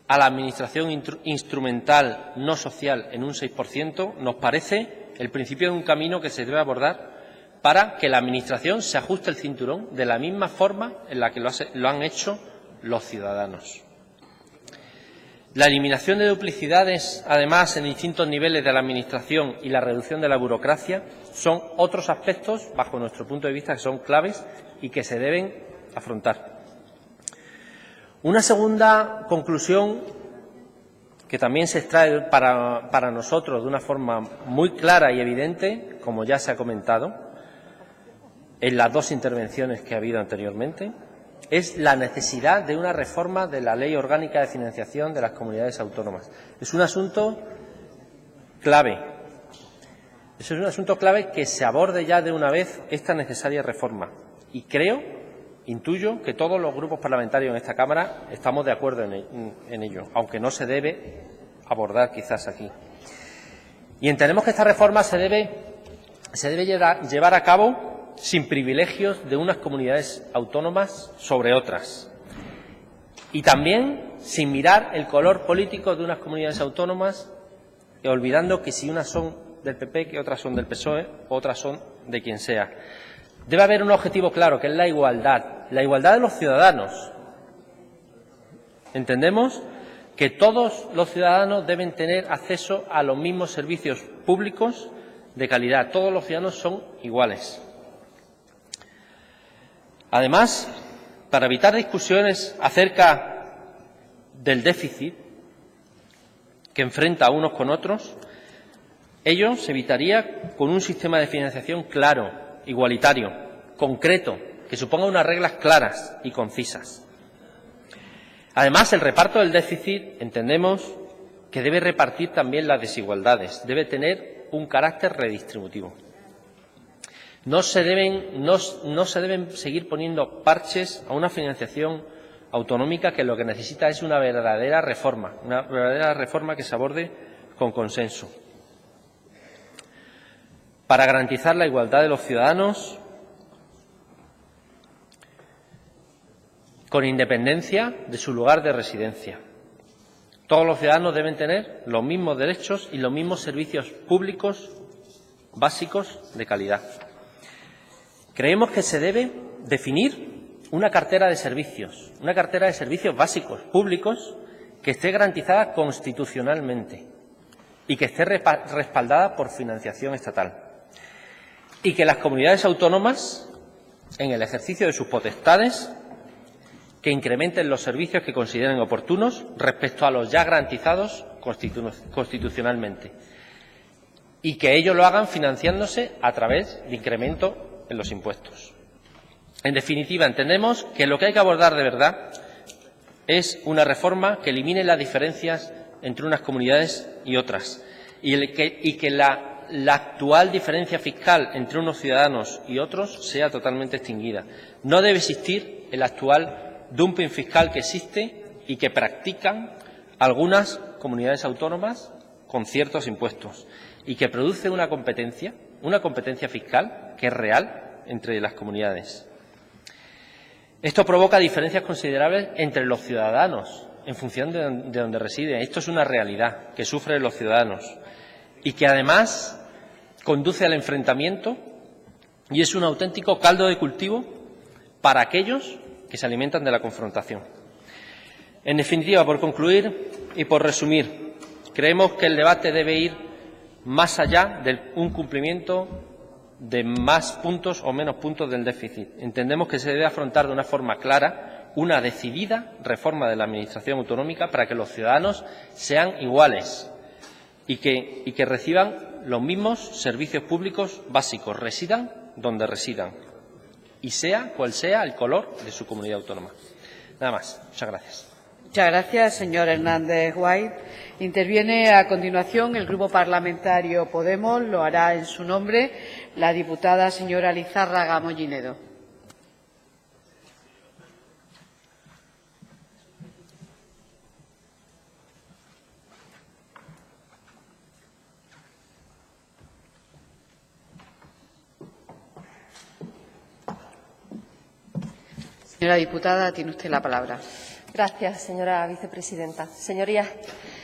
a la administración instrumental no social en un 6%, nos parece el principio de un camino que se debe abordar para que la Administración se ajuste el cinturón de la misma forma en la que lo han hecho los ciudadanos. La eliminación de duplicidades, además, en distintos niveles de la Administración y la reducción de la burocracia son otros aspectos, bajo nuestro punto de vista, que son claves y que se deben afrontar. Una segunda conclusión que también se extrae para nosotros de una forma muy clara y evidente, como ya se ha comentado en las dos intervenciones que ha habido anteriormente, es la necesidad de una reforma de la Ley Orgánica de Financiación de las Comunidades Autónomas. Es un asunto clave. Es un asunto clave que se aborde ya de una vez esta necesaria reforma. Y intuyo que todos los grupos parlamentarios en esta Cámara estamos de acuerdo en ello, aunque no se debe abordar quizás aquí. Y entendemos que esta reforma se debe llevar a cabo sin privilegios de unas comunidades autónomas sobre otras. Y también sin mirar el color político de unas comunidades autónomas, olvidando que si unas son del PP, que otras son del PSOE, otras son de quien sea. Debe haber un objetivo claro, que es la igualdad de los ciudadanos. Entendemos que todos los ciudadanos deben tener acceso a los mismos servicios públicos de calidad. Todos los ciudadanos son iguales. Además, para evitar discusiones acerca del déficit que enfrenta unos con otros, ello se evitaría con un sistema de financiación claro, igualitario, concreto, que suponga unas reglas claras y concisas. Además, el reparto del déficit entendemos que debe repartir también las desigualdades, debe tener un carácter redistributivo. No se deben seguir poniendo parches a una financiación autonómica que lo que necesita es una verdadera reforma que se aborde con consenso. Para garantizar la igualdad de los ciudadanos, con independencia de su lugar de residencia. Todos los ciudadanos deben tener los mismos derechos y los mismos servicios públicos básicos de calidad. Creemos que se debe definir una cartera de servicios básicos públicos que esté garantizada constitucionalmente y que esté respaldada por financiación estatal. Y que las comunidades autónomas, en el ejercicio de sus potestades, que incrementen los servicios que consideren oportunos respecto a los ya garantizados constitucionalmente y que ello lo hagan financiándose a través de incremento en los impuestos. En definitiva, entendemos que lo que hay que abordar de verdad es una reforma que elimine las diferencias entre unas comunidades y otras y que la actual diferencia fiscal entre unos ciudadanos y otros sea totalmente extinguida. No debe existir el actual dumping fiscal que existe y que practican algunas comunidades autónomas con ciertos impuestos y que produce una competencia fiscal que es real entre las comunidades. Esto provoca diferencias considerables entre los ciudadanos en función de donde residen. Esto es una realidad que sufren los ciudadanos y que además conduce al enfrentamiento y es un auténtico caldo de cultivo para aquellos que se alimentan de la confrontación. En definitiva, por concluir y por resumir, creemos que el debate debe ir más allá de un cumplimiento de más puntos o menos puntos del déficit. Entendemos que se debe afrontar de una forma clara una decidida reforma de la Administración autonómica para que los ciudadanos sean iguales y que reciban los mismos servicios públicos básicos, residan donde residan y sea cual sea el color de su comunidad autónoma. Nada más. Muchas gracias. Muchas gracias, señor Hernández White. Interviene a continuación el Grupo Parlamentario Podemos. Lo hará en su nombre la diputada señora Lizárraga Mollinedo. Señora diputada, tiene usted la palabra. Gracias, señora vicepresidenta. Señorías,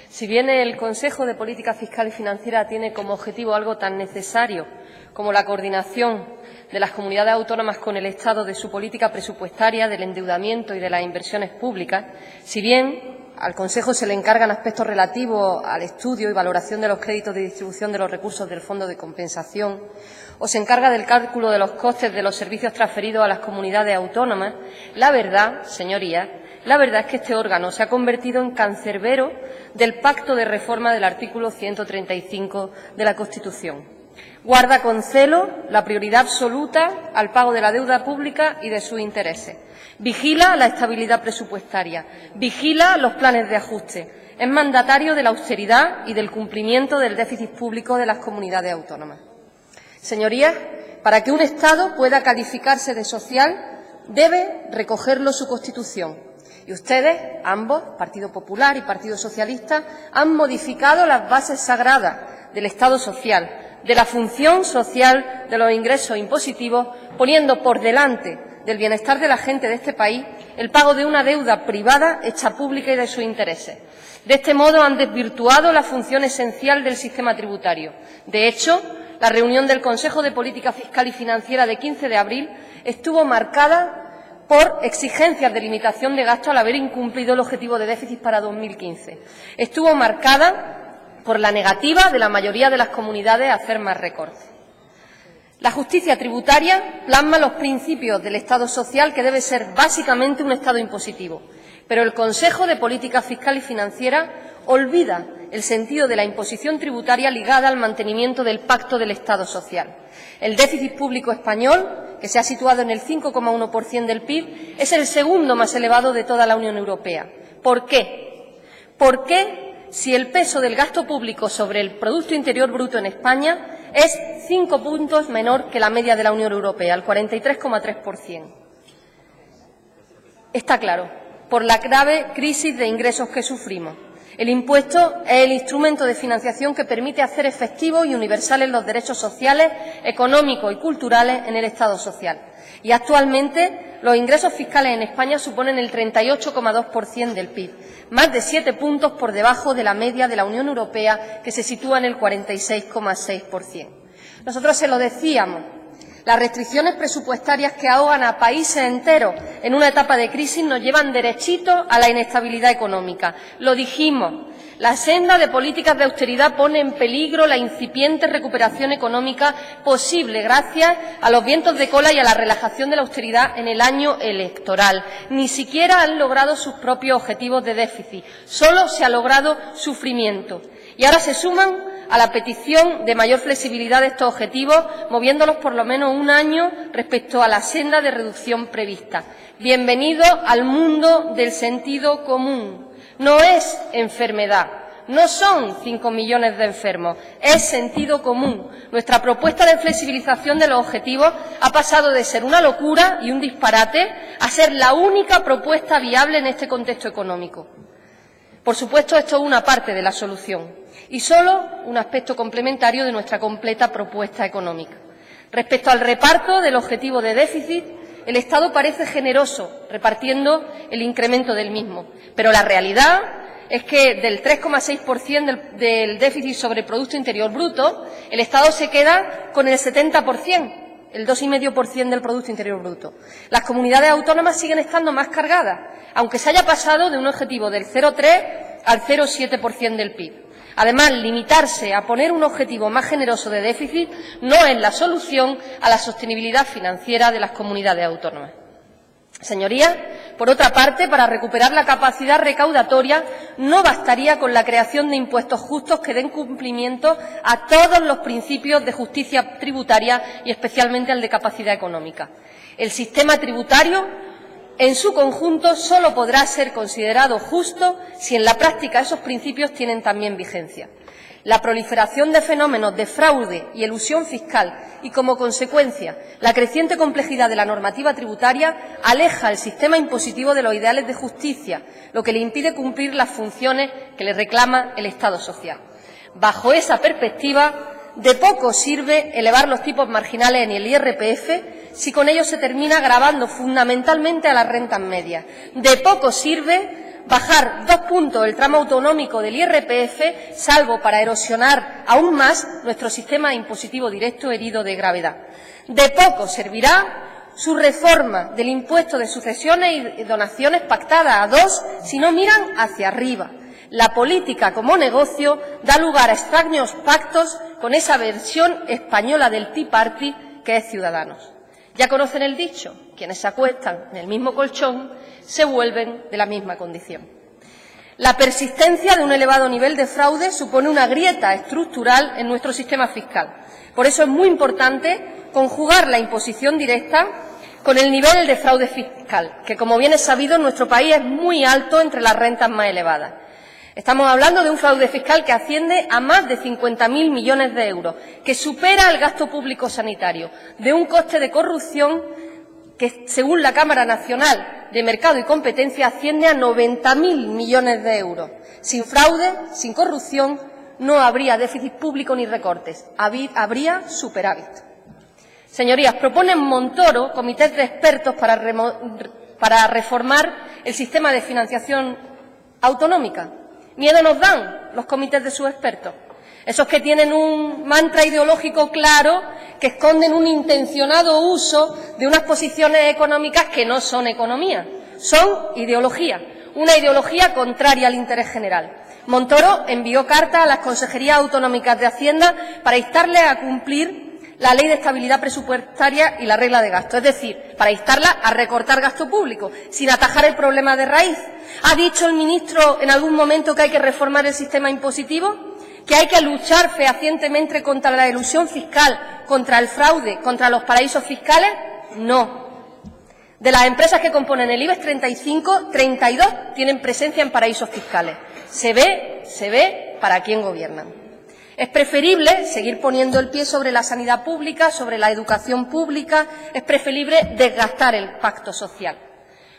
si bien el Consejo de Política Fiscal y Financiera tiene como objetivo algo tan necesario como la coordinación de las comunidades autónomas con el Estado de su política presupuestaria, del endeudamiento y de las inversiones públicas, si bien al Consejo se le encargan aspectos relativos al estudio y valoración de los créditos de distribución de los recursos del Fondo de Compensación, o se encarga del cálculo de los costes de los servicios transferidos a las comunidades autónomas, la verdad, señorías, La verdad es que este órgano se ha convertido en cancerbero del pacto de reforma del artículo 135 de la Constitución. Guarda con celo la prioridad absoluta al pago de la deuda pública y de sus intereses. Vigila la estabilidad presupuestaria, vigila los planes de ajuste. Es mandatario de la austeridad y del cumplimiento del déficit público de las comunidades autónomas. Señorías, para que un Estado pueda calificarse de social, debe recogerlo su Constitución. Y ustedes, ambos, Partido Popular y Partido Socialista, han modificado las bases sagradas del Estado social, de la función social de los ingresos impositivos, poniendo por delante del bienestar de la gente de este país el pago de una deuda privada hecha pública y de sus intereses. De este modo han desvirtuado la función esencial del sistema tributario. De hecho, la reunión del Consejo de Política Fiscal y Financiera de 15 de abril estuvo marcada por exigencias de limitación de gasto al haber incumplido el objetivo de déficit para 2015. Estuvo marcada por la negativa de la mayoría de las comunidades a hacer más recortes. La justicia tributaria plasma los principios del Estado social, que debe ser básicamente un Estado impositivo. Pero el Consejo de Política Fiscal y Financiera olvida el sentido de la imposición tributaria ligada al mantenimiento del pacto del Estado social. El déficit público español, que se ha situado en el 5,1% del PIB, es el segundo más elevado de toda la Unión Europea. ¿Por qué? ¿Por qué, si el peso del gasto público sobre el Producto Interior Bruto en España es 5 puntos menor que la media de la Unión Europea, el 43,3%? Está claro, por la grave crisis de ingresos que sufrimos. El impuesto es el instrumento de financiación que permite hacer efectivos y universales los derechos sociales, económicos y culturales en el Estado social. Y actualmente los ingresos fiscales en España suponen el 38,2% del PIB, más de 7 puntos por debajo de la media de la Unión Europea, que se sitúa en el 46,6%. Nosotros se lo decíamos. Las restricciones presupuestarias que ahogan a países enteros en una etapa de crisis nos llevan derechito a la inestabilidad económica. Lo dijimos. La senda de políticas de austeridad pone en peligro la incipiente recuperación económica posible gracias a los vientos de cola y a la relajación de la austeridad en el año electoral. Ni siquiera han logrado sus propios objetivos de déficit. Solo se ha logrado sufrimiento. Y ahora se suman a la petición de mayor flexibilidad de estos objetivos, moviéndolos por lo menos un año respecto a la senda de reducción prevista. Bienvenido al mundo del sentido común. No es enfermedad, no son 5 millones de enfermos, es sentido común. Nuestra propuesta de flexibilización de los objetivos ha pasado de ser una locura y un disparate a ser la única propuesta viable en este contexto económico. Por supuesto, esto es una parte de la solución y solo un aspecto complementario de nuestra completa propuesta económica. Respecto al reparto del objetivo de déficit, el Estado parece generoso repartiendo el incremento del mismo, pero la realidad es que del 3,6% del déficit sobre el Producto Interior Bruto, el Estado se queda con el 70%, el 2,5% del Producto Interior Bruto. Las comunidades autónomas siguen estando más cargadas, aunque se haya pasado de un objetivo del 0,3 al 0,7% del PIB. Además, limitarse a poner un objetivo más generoso de déficit no es la solución a la sostenibilidad financiera de las comunidades autónomas. Señorías, por otra parte, para recuperar la capacidad recaudatoria no bastaría con la creación de impuestos justos que den cumplimiento a todos los principios de justicia tributaria y especialmente al de capacidad económica. El sistema tributario en su conjunto solo podrá ser considerado justo si en la práctica esos principios tienen también vigencia. La proliferación de fenómenos de fraude y elusión fiscal y, como consecuencia, la creciente complejidad de la normativa tributaria aleja al sistema impositivo de los ideales de justicia, lo que le impide cumplir las funciones que le reclama el Estado social. Bajo esa perspectiva, de poco sirve elevar los tipos marginales en el IRPF si con ello se termina gravando fundamentalmente a las rentas medias. De poco sirve bajar 2 puntos el tramo autonómico del IRPF, salvo para erosionar aún más nuestro sistema impositivo directo herido de gravedad. De poco servirá su reforma del impuesto de sucesiones y donaciones pactada a 2 si no miran hacia arriba. La política como negocio da lugar a extraños pactos con esa versión española del Tea Party que es Ciudadanos. Ya conocen el dicho, quienes se acuestan en el mismo colchón se vuelven de la misma condición. La persistencia de un elevado nivel de fraude supone una grieta estructural en nuestro sistema fiscal. Por eso es muy importante conjugar la imposición directa con el nivel de fraude fiscal, que, como bien es sabido, en nuestro país es muy alto entre las rentas más elevadas. Estamos hablando de un fraude fiscal que asciende a más de 50.000 millones de euros, que supera el gasto público sanitario, de un coste de corrupción que, según la Cámara Nacional de Mercado y Competencia, asciende a 90.000 millones de euros. Sin fraude, sin corrupción, no habría déficit público ni recortes, habría superávit. Señorías, proponen Montoro comités de expertos para reformar el sistema de financiación autonómica. Miedo nos dan los comités de sus expertos, esos que tienen un mantra ideológico claro, que esconden un intencionado uso de unas posiciones económicas que no son economía, son ideología, una ideología contraria al interés general. Montoro envió carta a las consejerías autonómicas de Hacienda para instarles a cumplir la Ley de Estabilidad Presupuestaria y la regla de gasto, es decir, para instarla a recortar gasto público, sin atajar el problema de raíz. ¿Ha dicho el ministro en algún momento que hay que reformar el sistema impositivo? ¿Que hay que luchar fehacientemente contra la elusión fiscal, contra el fraude, contra los paraísos fiscales? No. De las empresas que componen el IBEX 35, 32 tienen presencia en paraísos fiscales. Se ve para quién gobiernan. Es preferible seguir poniendo el pie sobre la sanidad pública, sobre la educación pública, es preferible desgastar el pacto social.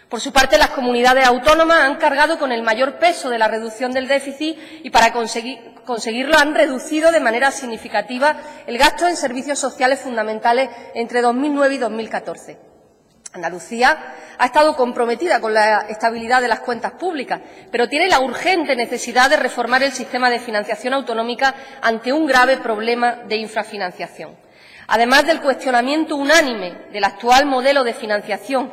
Por su parte, las comunidades autónomas han cargado con el mayor peso de la reducción del déficit y para conseguirlo han reducido de manera significativa el gasto en servicios sociales fundamentales entre 2009 y 2014. Andalucía ha estado comprometida con la estabilidad de las cuentas públicas, pero tiene la urgente necesidad de reformar el sistema de financiación autonómica ante un grave problema de infrafinanciación. Además del cuestionamiento unánime del actual modelo de financiación,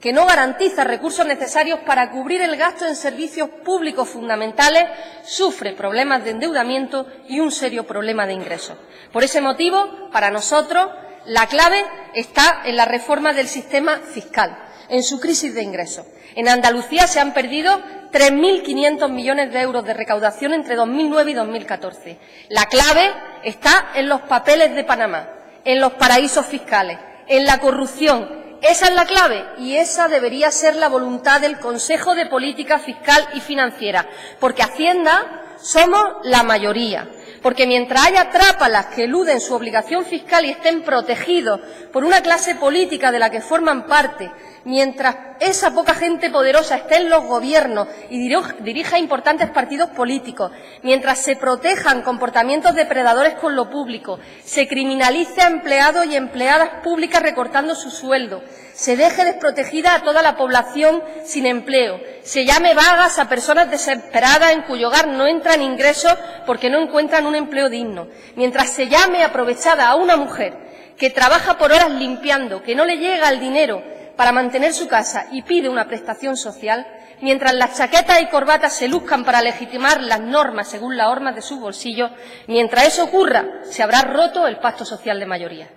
que no garantiza recursos necesarios para cubrir el gasto en servicios públicos fundamentales, sufre problemas de endeudamiento y un serio problema de ingresos. Por ese motivo, para nosotros, la clave está en la reforma del sistema fiscal, en su crisis de ingresos. En Andalucía se han perdido 3.500 millones de euros de recaudación entre 2009 y 2014. La clave está en los papeles de Panamá, en los paraísos fiscales, en la corrupción. Esa es la clave y esa debería ser la voluntad del Consejo de Política Fiscal y Financiera, porque Hacienda somos la mayoría. Porque mientras haya trápalas que eluden su obligación fiscal y estén protegidos por una clase política de la que forman parte, mientras esa poca gente poderosa esté en los gobiernos y dirija importantes partidos políticos, mientras se protejan comportamientos depredadores con lo público, se criminalice a empleados y empleadas públicas recortando su sueldo, se deje desprotegida a toda la población sin empleo, se llame vagas a personas desesperadas en cuyo hogar no entran ingresos porque no encuentran un empleo digno, mientras se llame aprovechada a una mujer que trabaja por horas limpiando, que no le llega el dinero para mantener su casa y pide una prestación social, mientras las chaquetas y corbatas se luzcan para legitimar las normas según las hormas de sus bolsillos, mientras eso ocurra, se habrá roto el pacto social de mayoría.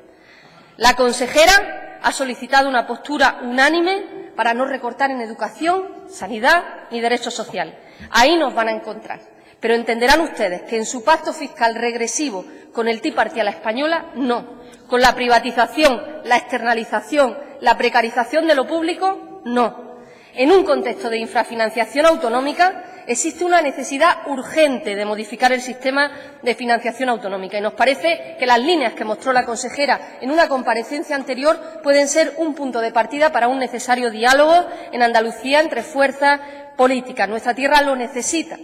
La consejera ha solicitado una postura unánime para no recortar en educación, sanidad ni derechos sociales. Ahí nos van a encontrar. Pero entenderán ustedes que en su pacto fiscal regresivo con el Tea Party a la española, no. Con la privatización, la externalización, la precarización de lo público, no. En un contexto de infrafinanciación autonómica existe una necesidad urgente de modificar el sistema de financiación autonómica y nos parece que las líneas que mostró la consejera en una comparecencia anterior pueden ser un punto de partida para un necesario diálogo en Andalucía entre fuerzas políticas. Nuestra tierra lo necesita.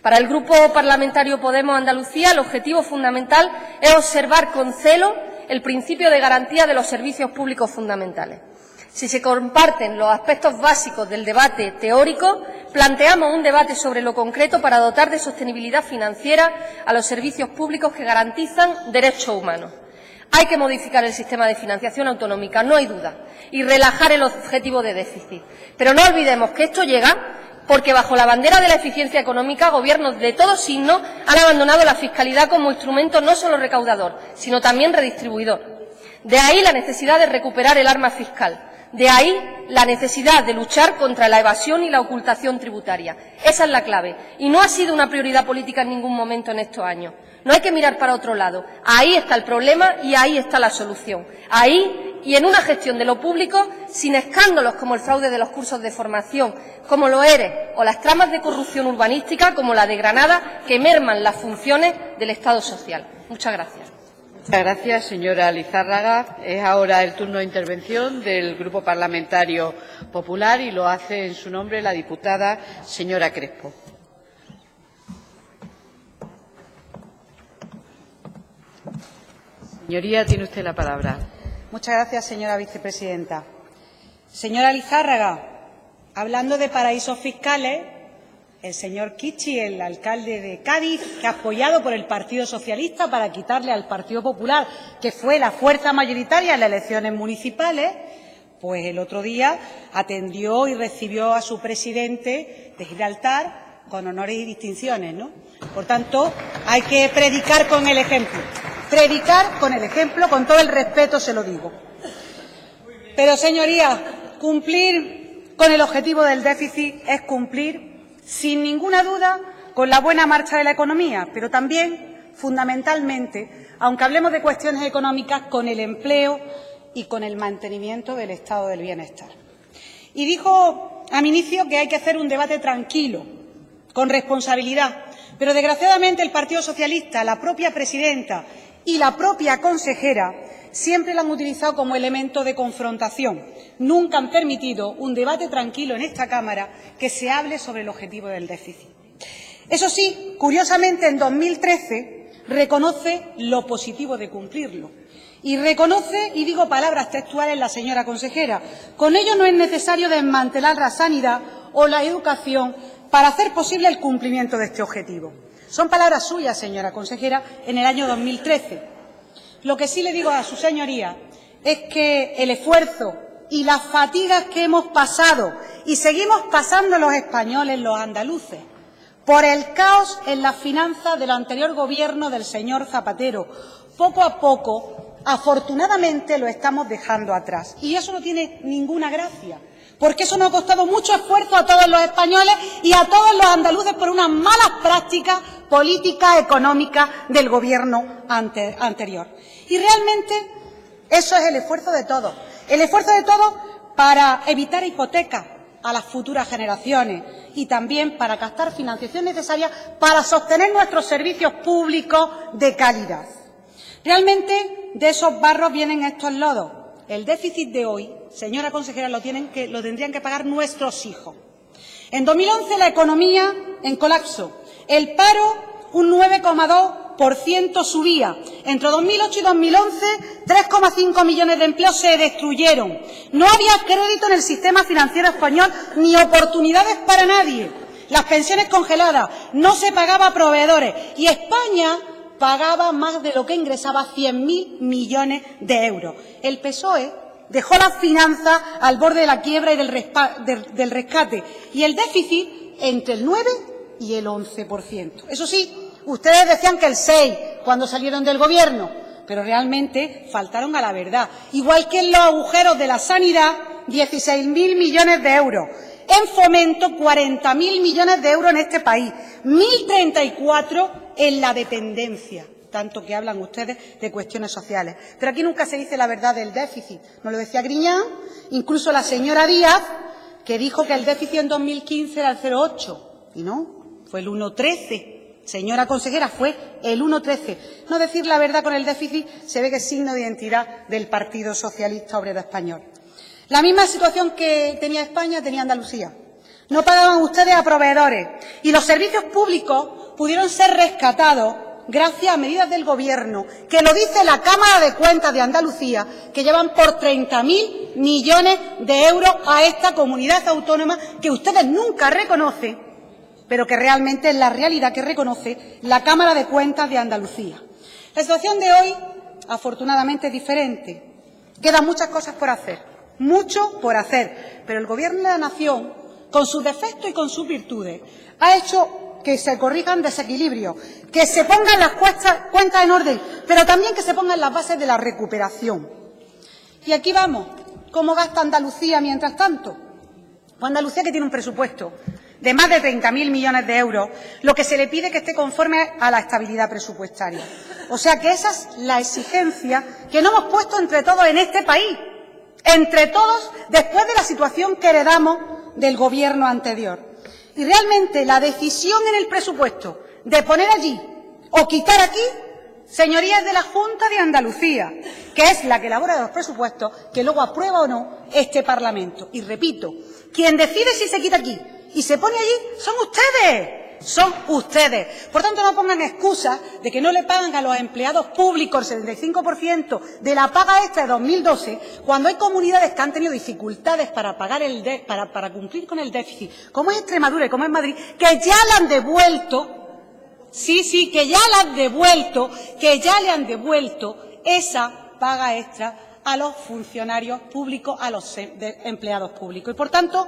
Para el Grupo Parlamentario Podemos Andalucía, el objetivo fundamental es observar con celo el principio de garantía de los servicios públicos fundamentales. Si se comparten los aspectos básicos del debate teórico, planteamos un debate sobre lo concreto para dotar de sostenibilidad financiera a los servicios públicos que garantizan derechos humanos. Hay que modificar el sistema de financiación autonómica, no hay duda, y relajar el objetivo de déficit. Pero no olvidemos que esto llega porque bajo la bandera de la eficiencia económica, gobiernos de todo signo han abandonado la fiscalidad como instrumento no solo recaudador, sino también redistribuidor. De ahí la necesidad de recuperar el arma fiscal. De ahí la necesidad de luchar contra la evasión y la ocultación tributaria. Esa es la clave. Y no ha sido una prioridad política en ningún momento en estos años. No hay que mirar para otro lado. Ahí está el problema y ahí está la solución. Ahí, y en una gestión de lo público sin escándalos como el fraude de los cursos de formación, como los ERE o las tramas de corrupción urbanística como la de Granada, que merman las funciones del Estado social. Muchas gracias. Muchas gracias, señora Lizárraga. Es ahora el turno de intervención del Grupo Parlamentario Popular y lo hace en su nombre la diputada señora Crespo. Señoría, tiene usted la palabra. Muchas gracias, señora vicepresidenta. Señora Lizárraga, hablando de paraísos fiscales, el señor Kichi, el alcalde de Cádiz, que apoyado por el Partido Socialista para quitarle al Partido Popular, que fue la fuerza mayoritaria en las elecciones municipales, pues el otro día atendió y recibió a su presidente de Gibraltar con honores y distinciones, ¿no? Por tanto, hay que predicar con el ejemplo. Predicar con el ejemplo, con todo el respeto se lo digo. Pero, señorías, cumplir con el objetivo del déficit es cumplir, sin ninguna duda, con la buena marcha de la economía, pero también, fundamentalmente, aunque hablemos de cuestiones económicas, con el empleo y con el mantenimiento del estado del bienestar. Y dijo a mi inicio que hay que hacer un debate tranquilo, con responsabilidad, pero desgraciadamente el Partido Socialista, la propia presidenta y la propia consejera siempre la han utilizado como elemento de confrontación. Nunca han permitido un debate tranquilo en esta Cámara que se hable sobre el objetivo del déficit. Eso sí, curiosamente, en 2013 reconoce lo positivo de cumplirlo. Y reconoce, y digo palabras textuales, la señora consejera, con ello no es necesario desmantelar la sanidad o la educación para hacer posible el cumplimiento de este objetivo. Son palabras suyas, señora consejera, en el año 2013. Lo que sí le digo a su señoría es que el esfuerzo y las fatigas que hemos pasado y seguimos pasando los españoles, los andaluces, por el caos en las finanzas del anterior Gobierno del señor Zapatero, poco a poco, afortunadamente, lo estamos dejando atrás. Y eso no tiene ninguna gracia, porque eso nos ha costado mucho esfuerzo a todos los españoles y a todos los andaluces por unas malas prácticas políticas económicas del Gobierno anterior. Y realmente eso es el esfuerzo de todos para evitar hipotecas a las futuras generaciones y también para captar financiación necesaria para sostener nuestros servicios públicos de calidad. Realmente de esos barros vienen estos lodos. El déficit de hoy, señora consejera, lo tendrían que pagar nuestros hijos. En 2011 la economía en colapso, el paro un 9,2% subía. Entre 2008 y 2011, 3,5 millones de empleos se destruyeron. No había crédito en el sistema financiero español ni oportunidades para nadie. Las pensiones congeladas, no se pagaba a proveedores y España pagaba más de lo que ingresaba, 100.000 millones de euros. El PSOE dejó las finanzas al borde de la quiebra y del rescate y el déficit entre el 9 y el 11%. Eso sí, ustedes decían que el 6% cuando salieron del Gobierno, pero realmente faltaron a la verdad. Igual que en los agujeros de la sanidad, 16.000 millones de euros. En fomento, 40.000 millones de euros en este país. 1.034 en la dependencia. Tanto que hablan ustedes de cuestiones sociales. Pero aquí nunca se dice la verdad del déficit. Nos lo decía Griñán, incluso la señora Díaz, que dijo que el déficit en 2015 era el 0,8. Y no, fue el 1,13. Señora consejera, fue el 1,13. No decir la verdad con el déficit se ve que es signo de identidad del Partido Socialista Obrero Español. La misma situación que tenía España tenía Andalucía. No pagaban ustedes a proveedores y los servicios públicos pudieron ser rescatados gracias a medidas del Gobierno, que lo dice la Cámara de Cuentas de Andalucía, que llevan por 30.000 millones de euros a esta comunidad autónoma que ustedes nunca reconocen, pero que realmente es la realidad que reconoce la Cámara de Cuentas de Andalucía. La situación de hoy, afortunadamente, es diferente. Quedan muchas cosas por hacer, mucho por hacer, pero el Gobierno de la Nación, con sus defectos y con sus virtudes, ha hecho que se corrijan desequilibrios, que se pongan las cuentas en orden, pero también que se pongan las bases de la recuperación. Y aquí vamos. ¿Cómo gasta Andalucía mientras tanto? Pues Andalucía, que tiene un presupuesto de más de 30.000 millones de euros, lo que se le pide es que esté conforme a la estabilidad presupuestaria. O sea que esa es la exigencia que nos hemos puesto entre todos en este país, entre todos, después de la situación que heredamos del Gobierno anterior. Y realmente la decisión en el presupuesto de poner allí o quitar aquí, señorías, de la Junta de Andalucía, que es la que elabora los presupuestos, que luego aprueba o no este Parlamento. Y repito, quien decide si se quita aquí y se pone allí son ustedes. Son ustedes. Por tanto, no pongan excusas de que no le pagan a los empleados públicos el 75% de la paga extra de 2012, cuando hay comunidades que han tenido dificultades para pagar para cumplir con el déficit, como es Extremadura y como es Madrid, que ya le han devuelto. Sí, que ya le han devuelto esa paga extra a los funcionarios públicos, a los empleados públicos. Y, por tanto,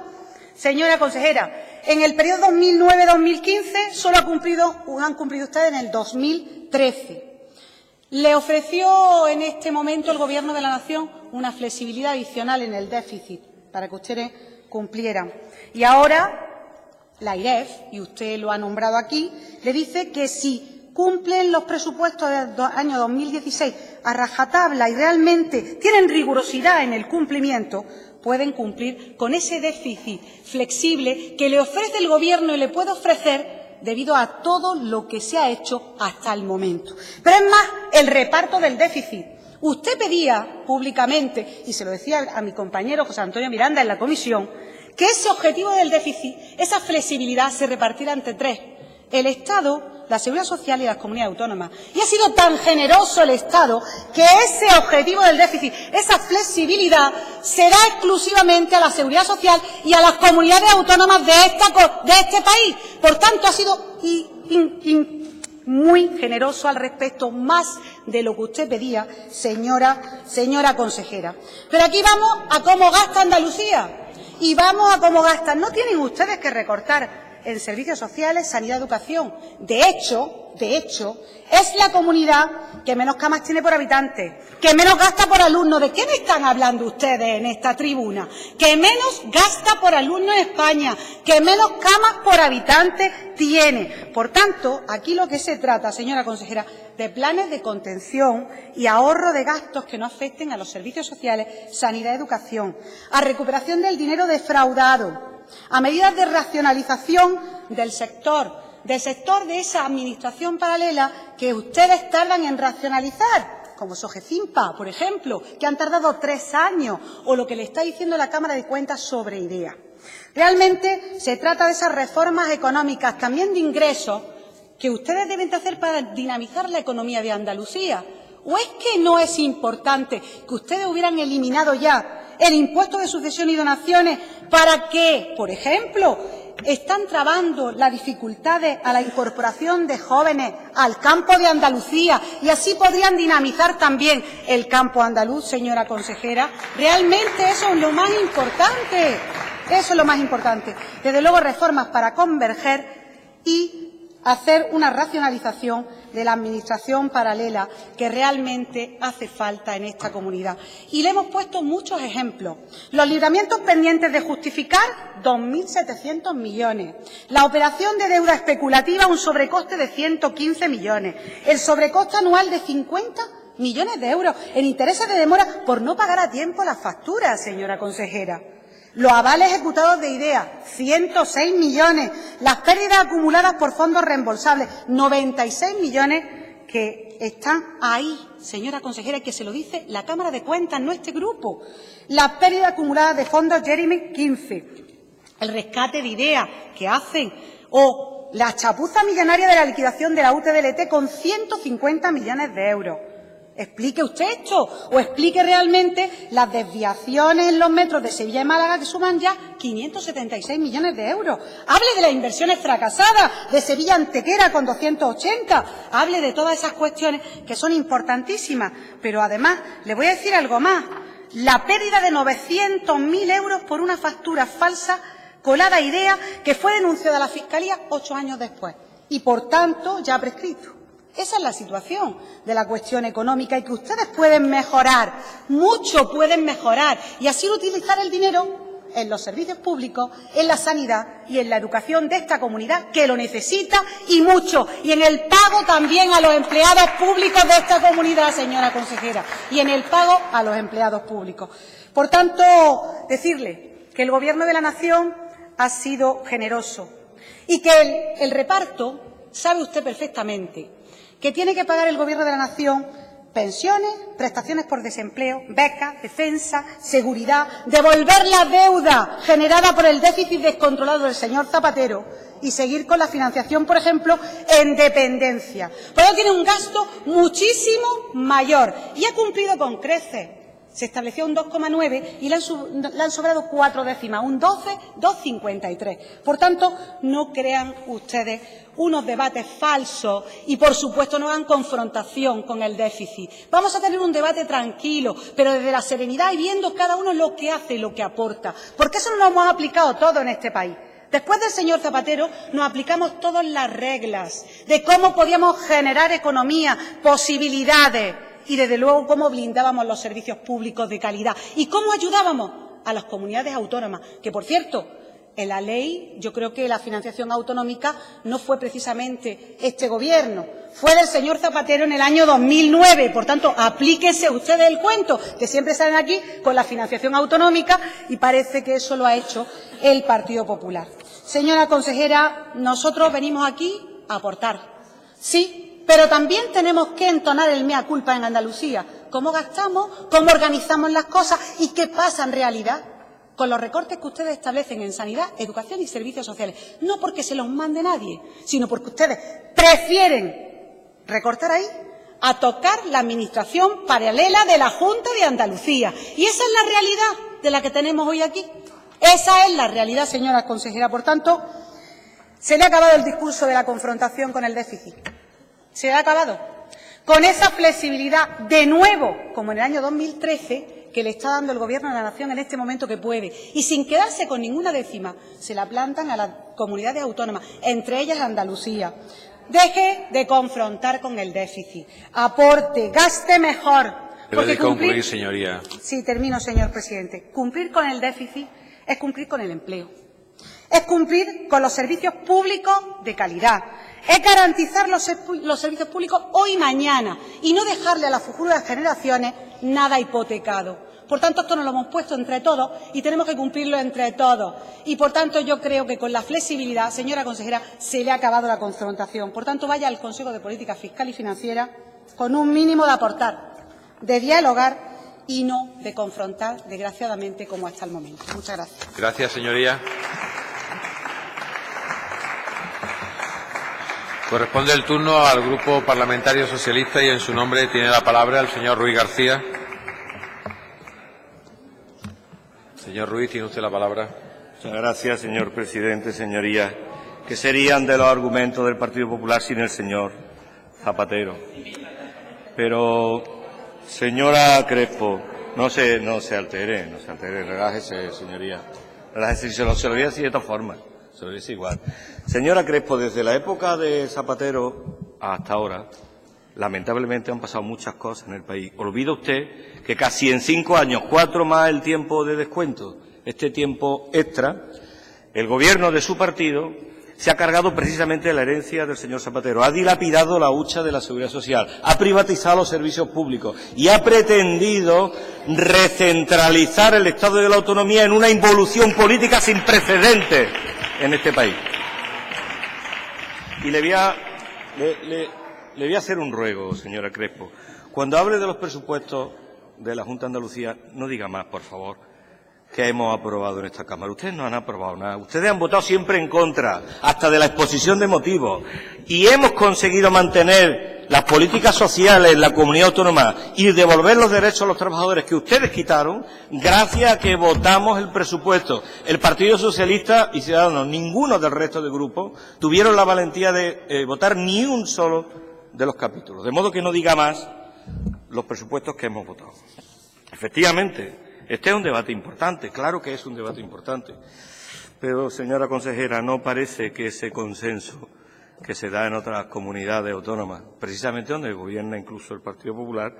señora consejera, en el periodo 2009-2015 solo han cumplido ustedes en el 2013. Le ofreció en este momento el Gobierno de la Nación una flexibilidad adicional en el déficit para que ustedes cumplieran. Y ahora la AIREF, y usted lo ha nombrado aquí, le dice que si cumplen los presupuestos del año 2016 a rajatabla y realmente tienen rigurosidad en el cumplimiento, pueden cumplir con ese déficit flexible que le ofrece el Gobierno y le puede ofrecer debido a todo lo que se ha hecho hasta el momento. Pero es más, el reparto del déficit. Usted pedía públicamente, y se lo decía a mi compañero José Antonio Miranda en la comisión, que ese objetivo del déficit, esa flexibilidad, se repartiera entre tres: el Estado, la Seguridad Social y las comunidades autónomas. Y ha sido tan generoso el Estado que ese objetivo del déficit, esa flexibilidad, será exclusivamente a la Seguridad Social y a las comunidades autónomas de este país. Por tanto, ha sido muy generoso al respecto, más de lo que usted pedía, señora consejera. Pero aquí vamos a cómo gasta Andalucía. Y vamos a cómo gastan. No tienen ustedes que recortar en servicios sociales, sanidad, educación. De hecho, es la comunidad que menos camas tiene por habitante, que menos gasta por alumno. ¿De qué me están hablando ustedes en esta tribuna? Que menos gasta por alumno en España, que menos camas por habitante tiene. Por tanto, aquí lo que se trata, señora consejera, de planes de contención y ahorro de gastos que no afecten a los servicios sociales, sanidad, educación, a recuperación del dinero defraudado, a medidas de racionalización del sector de esa administración paralela que ustedes tardan en racionalizar, como Sogecimpa, por ejemplo, que han tardado 3 años, o lo que le está diciendo la Cámara de Cuentas sobre IDEA. Realmente se trata de esas reformas económicas, también de ingresos, que ustedes deben hacer para dinamizar la economía de Andalucía. ¿O es que no es importante que ustedes hubieran eliminado ya el impuesto de sucesión y donaciones para que, por ejemplo, están trabando las dificultades a la incorporación de jóvenes al campo de Andalucía y así podrían dinamizar también el campo andaluz, señora consejera? Realmente eso es lo más importante. Eso es lo más importante. Desde luego, reformas para converger y hacer una racionalización de la administración paralela que realmente hace falta en esta comunidad. Y le hemos puesto muchos ejemplos. Los libramientos pendientes de justificar, 2.700 millones. La operación de deuda especulativa, un sobrecoste de 115 millones. El sobrecoste anual de 50 millones de euros en intereses de demora por no pagar a tiempo las facturas, señora consejera. Los avales ejecutados de IDEA, 106 millones. Las pérdidas acumuladas por fondos reembolsables, 96 millones que están ahí, señora consejera, y que se lo dice la Cámara de Cuentas, no este grupo. Las pérdidas acumuladas de fondos Jeremy, 15. El rescate de IDEA que hacen, o la chapuza millonaria de la liquidación de la UTDLT con 150 millones de euros. Explique usted esto, o explique realmente las desviaciones en los metros de Sevilla y Málaga, que suman ya 576 millones de euros. Hable de las inversiones fracasadas de Sevilla Antequera con 280. Hable de todas esas cuestiones que son importantísimas. Pero además, le voy a decir algo más. La pérdida de 900.000 euros por una factura falsa colada IDEA que fue denunciada a la Fiscalía 8 años después. Y, por tanto, ya prescrito. Esa es la situación de la cuestión económica y que ustedes pueden mejorar, mucho pueden mejorar, y así utilizar el dinero en los servicios públicos, en la sanidad y en la educación de esta comunidad, que lo necesita y mucho, y en el pago también a los empleados públicos de esta comunidad, señora consejera, y en el pago a los empleados públicos. Por tanto, decirle que el Gobierno de la Nación ha sido generoso y que el reparto, sabe usted perfectamente, que tiene que pagar el Gobierno de la Nación pensiones, prestaciones por desempleo, becas, defensa, seguridad, devolver la deuda generada por el déficit descontrolado del señor Zapatero y seguir con la financiación, por ejemplo, en dependencia. Por eso tiene un gasto muchísimo mayor y ha cumplido con creces. Se estableció un 2,9 y le han sobrado 4 décimas, un 2,53. Por tanto, no crean ustedes unos debates falsos y, por supuesto, no hagan confrontación con el déficit. Vamos a tener un debate tranquilo, pero desde la serenidad y viendo cada uno lo que hace y lo que aporta, porque eso no lo hemos aplicado todo en este país. Después del señor Zapatero nos aplicamos todas las reglas de cómo podíamos generar economía, posibilidades y, desde luego, cómo blindábamos los servicios públicos de calidad y cómo ayudábamos a las comunidades autónomas, que, por cierto, en la ley, yo creo que la financiación autonómica no fue precisamente este Gobierno, fue del señor Zapatero en el año 2009. Por tanto, aplíquense ustedes el cuento, que siempre salen aquí con la financiación autonómica y parece que eso lo ha hecho el Partido Popular. Señora consejera, nosotros venimos aquí a aportar, sí, pero también tenemos que entonar el mea culpa en Andalucía. ¿Cómo gastamos? ¿Cómo organizamos las cosas? ¿Y qué pasa en realidad con los recortes que ustedes establecen en sanidad, educación y servicios sociales? No porque se los mande nadie, sino porque ustedes prefieren recortar ahí a tocar la administración paralela de la Junta de Andalucía. Y esa es la realidad de la que tenemos hoy aquí. Esa es la realidad, señora consejera. Por tanto, se le ha acabado el discurso de la confrontación con el déficit. Se le ha acabado. Con esa flexibilidad, de nuevo, como en el año 2013, que le está dando el Gobierno de la Nación en este momento que puede, y sin quedarse con ninguna décima, se la plantan a las comunidades autónomas, entre ellas Andalucía. Deje de confrontar con el déficit, aporte, gaste mejor. Debe de concluir, señoría. Sí, termino, señor presidente. Cumplir con el déficit es cumplir con el empleo, es cumplir con los servicios públicos de calidad, es garantizar los servicios públicos hoy y mañana y no dejarle a las futuras generaciones nada hipotecado. Por tanto, esto nos lo hemos puesto entre todos y tenemos que cumplirlo entre todos. Y, por tanto, yo creo que con la flexibilidad, señora consejera, se le ha acabado la confrontación. Por tanto, vaya al Consejo de Política Fiscal y Financiera con un mínimo de aportar, de dialogar y no de confrontar, desgraciadamente, como hasta el momento. Muchas gracias. Gracias, señoría. Corresponde el turno al Grupo Parlamentario Socialista y en su nombre tiene la palabra el señor Ruiz García. Señor Ruiz, tiene usted la palabra. Muchas gracias, señor presidente, señorías. ¿Qué serían de los argumentos del Partido Popular sin el señor Zapatero? Pero, señora Crespo, no se altere, relájese, señoría. Relájese, se lo voy a decir de todas formas. Se lo dice igual. Señora Crespo, desde la época de Zapatero hasta ahora, lamentablemente han pasado muchas cosas en el país. ¿Olvida usted que casi en 5 años, 4 más el tiempo de descuento, este tiempo extra, el Gobierno de su partido se ha cargado precisamente de la herencia del señor Zapatero, ha dilapidado la hucha de la Seguridad Social, ha privatizado los servicios públicos y ha pretendido recentralizar el Estado de la Autonomía en una involución política sin precedentes en este país? Y le voy a hacer un ruego, señora Crespo. Cuando hable de los presupuestos de la Junta de Andalucía, no diga más, por favor, que hemos aprobado en esta Cámara. Ustedes no han aprobado nada. Ustedes han votado siempre en contra, hasta de la exposición de motivos. Y hemos conseguido mantener las políticas sociales en la comunidad autónoma y devolver los derechos a los trabajadores que ustedes quitaron gracias a que votamos el presupuesto. El Partido Socialista y Ciudadanos, ninguno del resto de grupos, tuvieron la valentía de votar ni un solo de los capítulos. De modo que no diga más los presupuestos que hemos votado. Efectivamente, este es un debate importante, claro que es un debate importante. Pero, señora consejera, no parece que ese consenso que se da en otras comunidades autónomas, precisamente donde gobierna incluso el Partido Popular,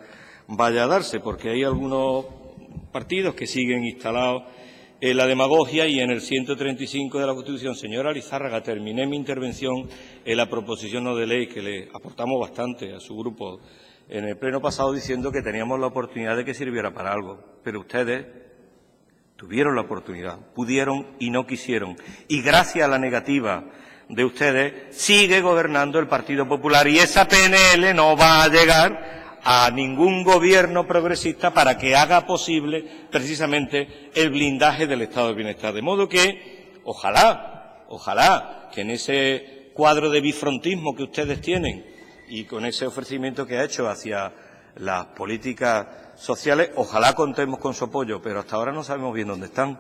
vaya a darse, porque hay algunos partidos que siguen instalados en la demagogia y en el 135 de la Constitución. Señora Lizárraga, terminé mi intervención en la proposición no de ley que le aportamos bastante a su grupo en el pleno pasado diciendo que teníamos la oportunidad de que sirviera para algo, pero ustedes tuvieron la oportunidad, pudieron y no quisieron. Y gracias a la negativa de ustedes sigue gobernando el Partido Popular y esa PNL no va a llegar a ningún gobierno progresista para que haga posible precisamente el blindaje del estado de bienestar. De modo que, ojalá que en ese cuadro de bifrontismo que ustedes tienen y con ese ofrecimiento que ha hecho hacia las políticas sociales, ojalá contemos con su apoyo, pero hasta ahora no sabemos bien dónde están,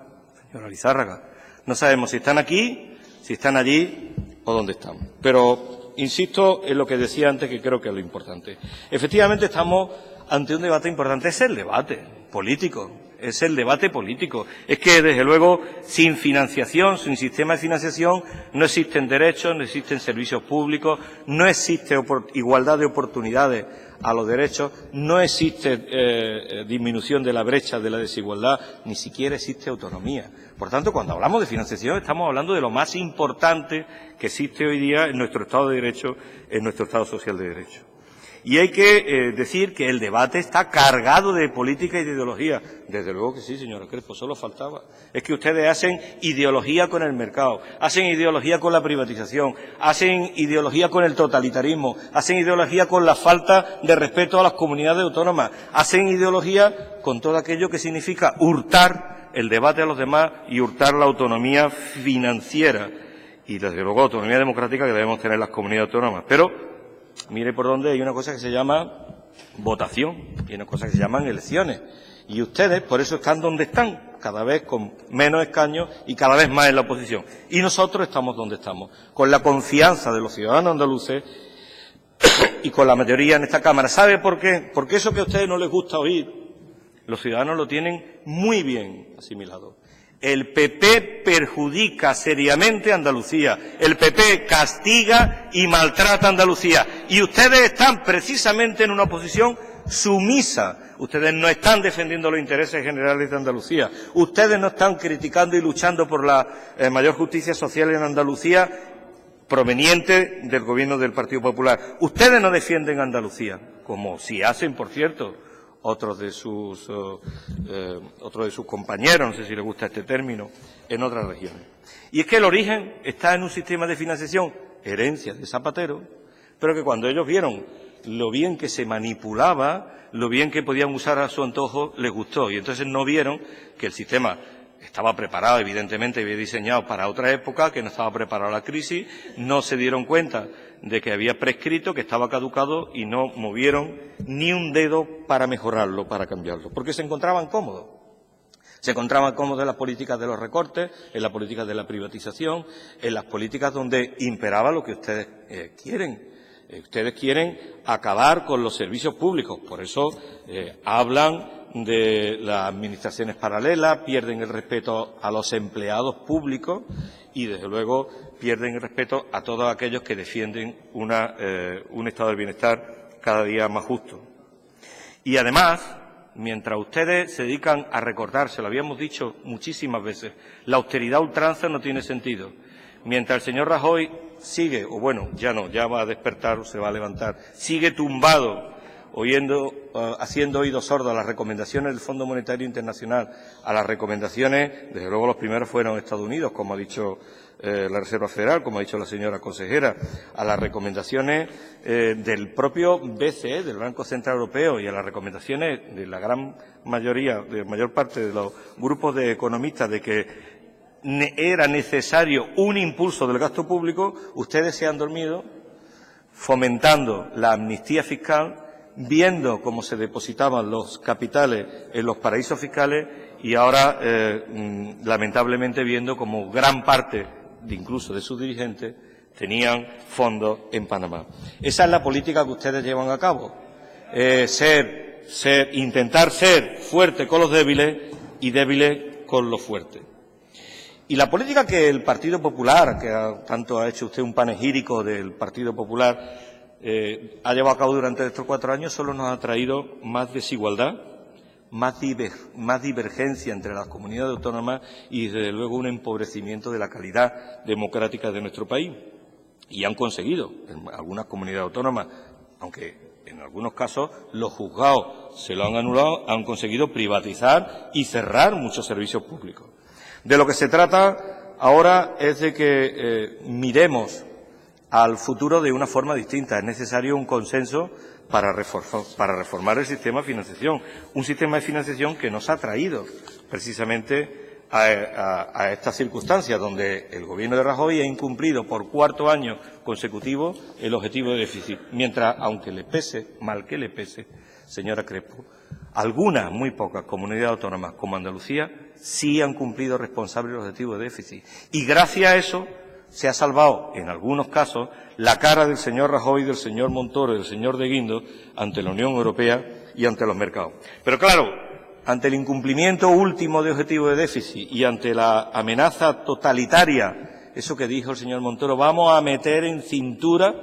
señora Lizárraga. No sabemos si están aquí, si están allí o dónde están. Pero insisto en lo que decía antes, que creo que es lo importante. Efectivamente, estamos ante un debate importante. Es el debate político. Es el debate político. Es que, desde luego, sin financiación, sin sistema de financiación, no existen derechos, no existen servicios públicos, no existe igualdad de oportunidades a los derechos, no existe disminución de la brecha de la desigualdad, ni siquiera existe autonomía. Por tanto, cuando hablamos de financiación, estamos hablando de lo más importante que existe hoy día en nuestro Estado de Derecho, en nuestro Estado social de Derecho. Y hay que decir que el debate está cargado de política y de ideología. Desde luego que sí, señora Crespo, solo faltaba. Es que ustedes hacen ideología con el mercado, hacen ideología con la privatización, hacen ideología con el totalitarismo, hacen ideología con la falta de respeto a las comunidades autónomas, hacen ideología con todo aquello que significa hurtar el debate a los demás y hurtar la autonomía financiera y, desde luego, autonomía democrática que debemos tener las comunidades autónomas. Pero mire por dónde hay una cosa que se llama votación y hay una cosa que se llaman elecciones. Y ustedes, por eso, están donde están, cada vez con menos escaños y cada vez más en la oposición. Y nosotros estamos donde estamos, con la confianza de los ciudadanos andaluces y con la mayoría en esta Cámara. ¿Sabe por qué? Porque eso que a ustedes no les gusta oír, los ciudadanos lo tienen muy bien asimilado. El PP perjudica seriamente a Andalucía. El PP castiga y maltrata a Andalucía. Y ustedes están precisamente en una posición sumisa. Ustedes no están defendiendo los intereses generales de Andalucía. Ustedes no están criticando y luchando por la mayor justicia social en Andalucía proveniente del gobierno del Partido Popular. Ustedes no defienden a Andalucía, como si hacen, por cierto, otros de sus compañeros, no sé si les gusta este término, en otras regiones. Y es que el origen está en un sistema de financiación, herencia de Zapatero, pero que cuando ellos vieron lo bien que se manipulaba, lo bien que podían usar a su antojo, les gustó. Y entonces no vieron que el sistema estaba preparado, evidentemente, había diseñado para otra época, que no estaba preparado a la crisis, no se dieron cuenta de que había prescrito, que estaba caducado y no movieron ni un dedo para mejorarlo, para cambiarlo, porque se encontraban cómodos. Se encontraban cómodos en las políticas de los recortes, en las políticas de la privatización, en las políticas donde imperaba lo que ustedes quieren. Ustedes quieren acabar con los servicios públicos, por eso hablan de las administraciones paralelas, pierden el respeto a los empleados públicos y, desde luego, pierden el respeto a todos aquellos que defienden un estado del bienestar cada día más justo. Y, además, mientras ustedes se dedican a recortar, se lo habíamos dicho muchísimas veces, la austeridad a ultranza no tiene sentido. Mientras el señor Rajoy sigue, o bueno, ya no, ya va a despertar o se va a levantar, sigue tumbado, haciendo oídos sordos a las recomendaciones del Fondo Monetario Internacional, a las recomendaciones, desde luego los primeros fueron Estados Unidos, como ha dicho la Reserva Federal, como ha dicho la señora consejera, a las recomendaciones del propio BCE, del Banco Central Europeo, y a las recomendaciones de la gran mayoría, de la mayor parte de los grupos de economistas de que era necesario un impulso del gasto público, ustedes se han dormido fomentando la amnistía fiscal, viendo cómo se depositaban los capitales en los paraísos fiscales y ahora, lamentablemente, viendo cómo gran parte, incluso de sus dirigentes, tenían fondos en Panamá. Esa es la política que ustedes llevan a cabo. Intentar ser fuerte con los débiles y débiles con los fuertes. Y la política que el Partido Popular, que tanto ha hecho usted un panegírico del Partido Popular, ha llevado a cabo durante estos 4 años, solo nos ha traído más desigualdad, más divergencia entre las comunidades autónomas y, desde luego, un empobrecimiento de la calidad democrática de nuestro país. Y han conseguido, en algunas comunidades autónomas, aunque en algunos casos los juzgados se lo han anulado, han conseguido privatizar y cerrar muchos servicios públicos. De lo que se trata ahora es de que miremos al futuro de una forma distinta. Es necesario un consenso para reformar el sistema de financiación, un sistema de financiación que nos ha traído precisamente a estas circunstancias, donde el Gobierno de Rajoy ha incumplido por 4º año consecutivo el objetivo de déficit, mientras, aunque le pese, mal que le pese, señora Crespo, algunas, muy pocas comunidades autónomas como Andalucía sí han cumplido responsables el objetivo de déficit. Y gracias a eso se ha salvado, en algunos casos, la cara del señor Rajoy, del señor Montoro y del señor de Guindos ante la Unión Europea y ante los mercados. Pero claro, ante el incumplimiento último de objetivo de déficit y ante la amenaza totalitaria, eso que dijo el señor Montoro, vamos a meter en cintura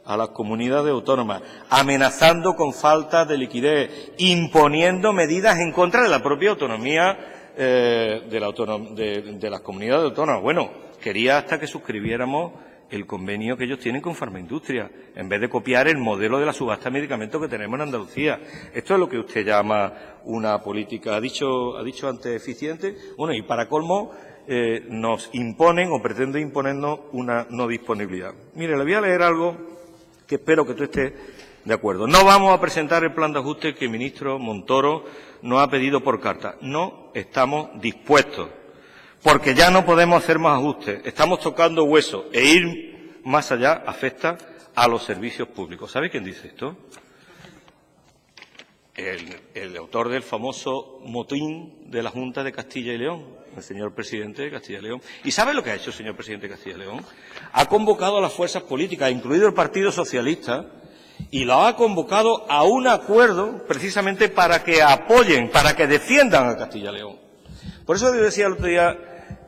a las comunidades autónomas, amenazando con falta de liquidez, imponiendo medidas en contra de la propia autonomía de las comunidades autónomas. Bueno, quería hasta que suscribiéramos el convenio que ellos tienen con Farmaindustria, en vez de copiar el modelo de la subasta de medicamentos que tenemos en Andalucía. Esto es lo que usted llama una política, ha dicho antes, eficiente. Bueno, y para colmo, nos imponen o pretenden imponernos una no disponibilidad. Mire, le voy a leer algo que espero que tú estés de acuerdo. No vamos a presentar el plan de ajuste que el ministro Montoro nos ha pedido por carta. No estamos dispuestos, porque ya no podemos hacer más ajustes. Estamos tocando hueso e ir más allá afecta a los servicios públicos. ¿Sabe quién dice esto? El autor del famoso motín de la Junta de Castilla y León, el señor presidente de Castilla y León. ¿Y sabe lo que ha hecho el señor presidente de Castilla y León? Ha convocado a las fuerzas políticas, incluido el Partido Socialista, y lo ha convocado a un acuerdo precisamente para que apoyen, para que defiendan a Castilla y León. Por eso yo decía el otro día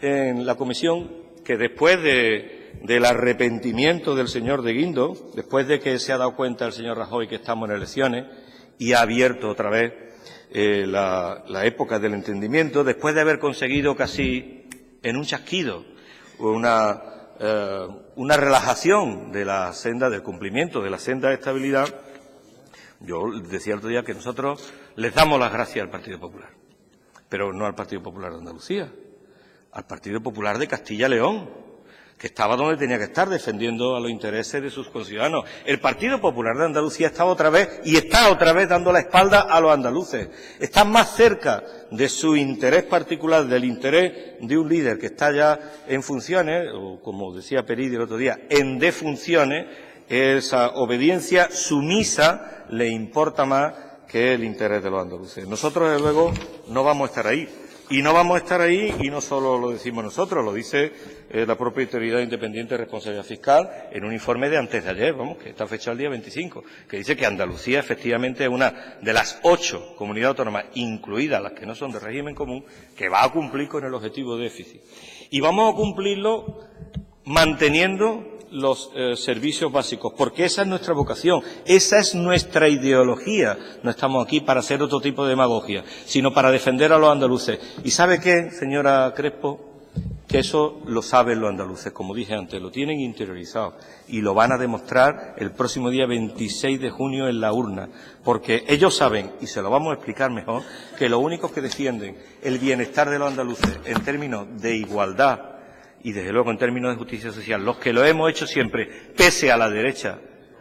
en la comisión que después del arrepentimiento del señor de Guindos, después de que se ha dado cuenta el señor Rajoy que estamos en elecciones y ha abierto otra vez la época del entendimiento, después de haber conseguido casi en un chasquido una relajación de la senda del cumplimiento, de la senda de estabilidad, yo decía el otro día que nosotros les damos las gracias al Partido Popular, pero no al Partido Popular de Andalucía, al Partido Popular de Castilla y León, que estaba donde tenía que estar, defendiendo a los intereses de sus conciudadanos. El Partido Popular de Andalucía estaba otra vez y está otra vez dando la espalda a los andaluces. Está más cerca de su interés particular, del interés de un líder que está ya en funciones, o como decía Peridi el otro día, en defunciones. Esa obediencia sumisa le importa más que el interés de los andaluces. Nosotros, desde luego, no vamos a estar ahí. Y no vamos a estar ahí, y no solo lo decimos nosotros, lo dice la propia Autoridad Independiente de Responsabilidad Fiscal en un informe de antes de ayer, que está fechado el día 25, que dice que Andalucía efectivamente es una de las 8 comunidades autónomas, incluidas las que no son de régimen común, que va a cumplir con el objetivo de déficit. Y vamos a cumplirlo manteniendo los servicios básicos, porque esa es nuestra vocación, esa es nuestra ideología. No estamos aquí para hacer otro tipo de demagogia, sino para defender a los andaluces. ¿Y sabe qué, señora Crespo? Que eso lo saben los andaluces, como dije antes, lo tienen interiorizado y lo van a demostrar el próximo día 26 de junio en la urna, porque ellos saben, y se lo vamos a explicar mejor, que los únicos que defienden el bienestar de los andaluces en términos de igualdad y, desde luego, en términos de justicia social, los que lo hemos hecho siempre, pese a la derecha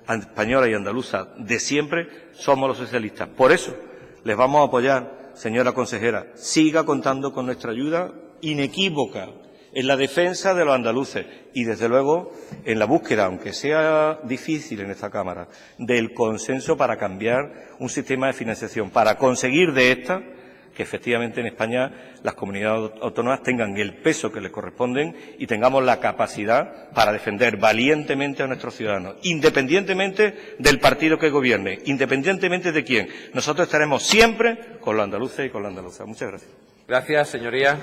española y andaluza de siempre, somos los socialistas. Por eso les vamos a apoyar, señora consejera. Siga contando con nuestra ayuda inequívoca en la defensa de los andaluces y, desde luego, en la búsqueda, aunque sea difícil en esta Cámara, del consenso para cambiar un sistema de financiación, para conseguir de esta que efectivamente en España las comunidades autónomas tengan el peso que les corresponden y tengamos la capacidad para defender valientemente a nuestros ciudadanos, independientemente del partido que gobierne, independientemente de quién. Nosotros estaremos siempre con los andaluces y con la andaluza. Muchas gracias. Gracias, señoría.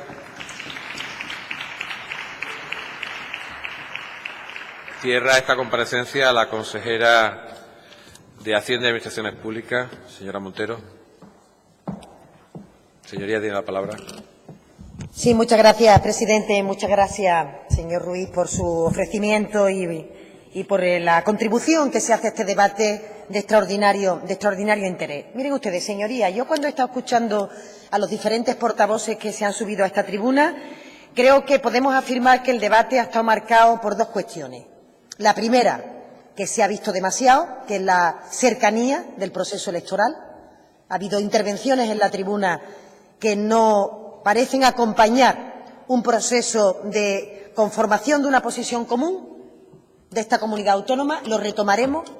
Cierra esta comparecencia la consejera de Hacienda y Administraciones Públicas, señora Montero. Señoría, tiene la palabra. Sí, muchas gracias, presidente. Muchas gracias, señor Ruiz, por su ofrecimiento y por la contribución que se hace a este debate de extraordinario interés. Miren ustedes, señorías, yo cuando he estado escuchando a los diferentes portavoces que se han subido a esta tribuna, creo que podemos afirmar que el debate ha estado marcado por dos cuestiones. La primera, que se ha visto demasiado, que es la cercanía del proceso electoral. Ha habido intervenciones en la tribuna que no parecen acompañar un proceso de conformación de una posición común de esta comunidad autónoma. Lo retomaremos,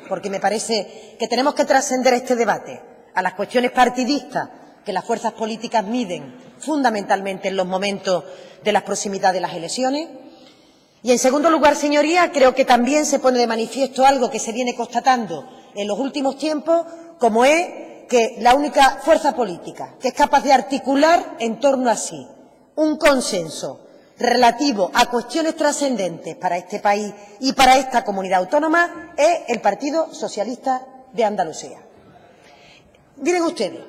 porque me parece que tenemos que trascender este debate a las cuestiones partidistas que las fuerzas políticas miden fundamentalmente en los momentos de la proximidad de las elecciones. Y, en segundo lugar, señorías, creo que también se pone de manifiesto algo que se viene constatando en los últimos tiempos, como es que la única fuerza política que es capaz de articular en torno a sí un consenso relativo a cuestiones trascendentes para este país y para esta comunidad autónoma es el Partido Socialista de Andalucía. Miren ustedes,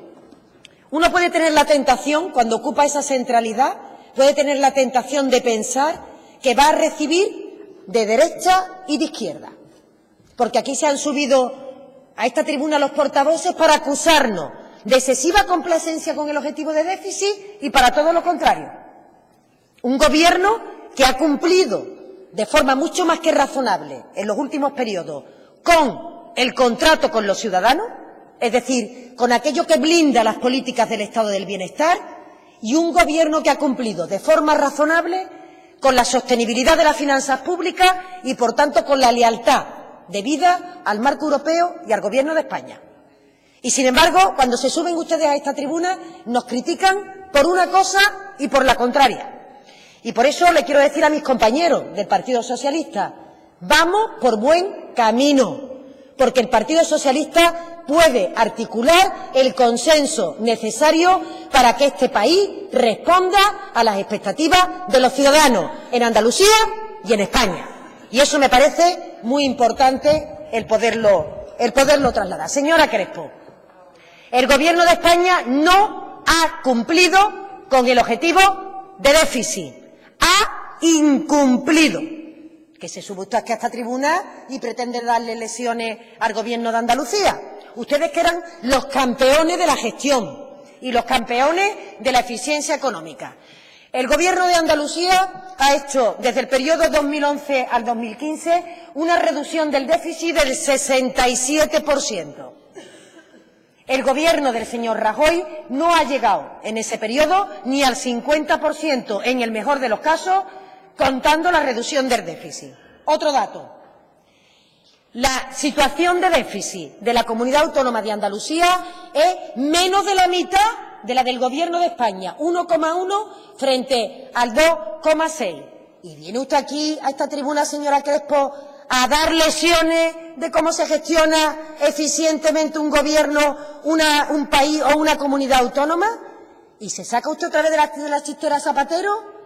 uno puede tener la tentación, cuando ocupa esa centralidad, puede tener la tentación de pensar que va a recibir de derecha y de izquierda, porque aquí se han subido a esta tribuna los portavoces para acusarnos de excesiva complacencia con el objetivo de déficit y para todo lo contrario. Un Gobierno que ha cumplido de forma mucho más que razonable en los últimos periodos con el contrato con los ciudadanos, es decir, con aquello que blinda las políticas del Estado del Bienestar, y un Gobierno que ha cumplido de forma razonable con la sostenibilidad de las finanzas públicas y, por tanto, con la lealtad debida al marco europeo y al Gobierno de España. Y, sin embargo, cuando se suben ustedes a esta tribuna, nos critican por una cosa y por la contraria. Y por eso le quiero decir a mis compañeros del Partido Socialista, vamos por buen camino, porque el Partido Socialista puede articular el consenso necesario para que este país responda a las expectativas de los ciudadanos en Andalucía y en España. Y eso me parece muy importante el poderlo trasladar. Señora Crespo, el Gobierno de España no ha cumplido con el objetivo de déficit, ha incumplido. Que se sube usted aquí a esta tribuna y pretende darle lecciones al Gobierno de Andalucía. Ustedes que eran los campeones de la gestión y los campeones de la eficiencia económica. El Gobierno de Andalucía ha hecho, desde el periodo 2011 al 2015, una reducción del déficit del 67%. El Gobierno del señor Rajoy no ha llegado en ese periodo ni al 50%, en el mejor de los casos, contando la reducción del déficit. Otro dato. La situación de déficit de la Comunidad Autónoma de Andalucía es menos de la mitad de la del Gobierno de España, 1,1 frente al 2,6. Y viene usted aquí, a esta tribuna, señora Crespo, a dar lecciones de cómo se gestiona eficientemente un gobierno, un país o una comunidad autónoma, y se saca usted otra vez de la chistera Zapatero.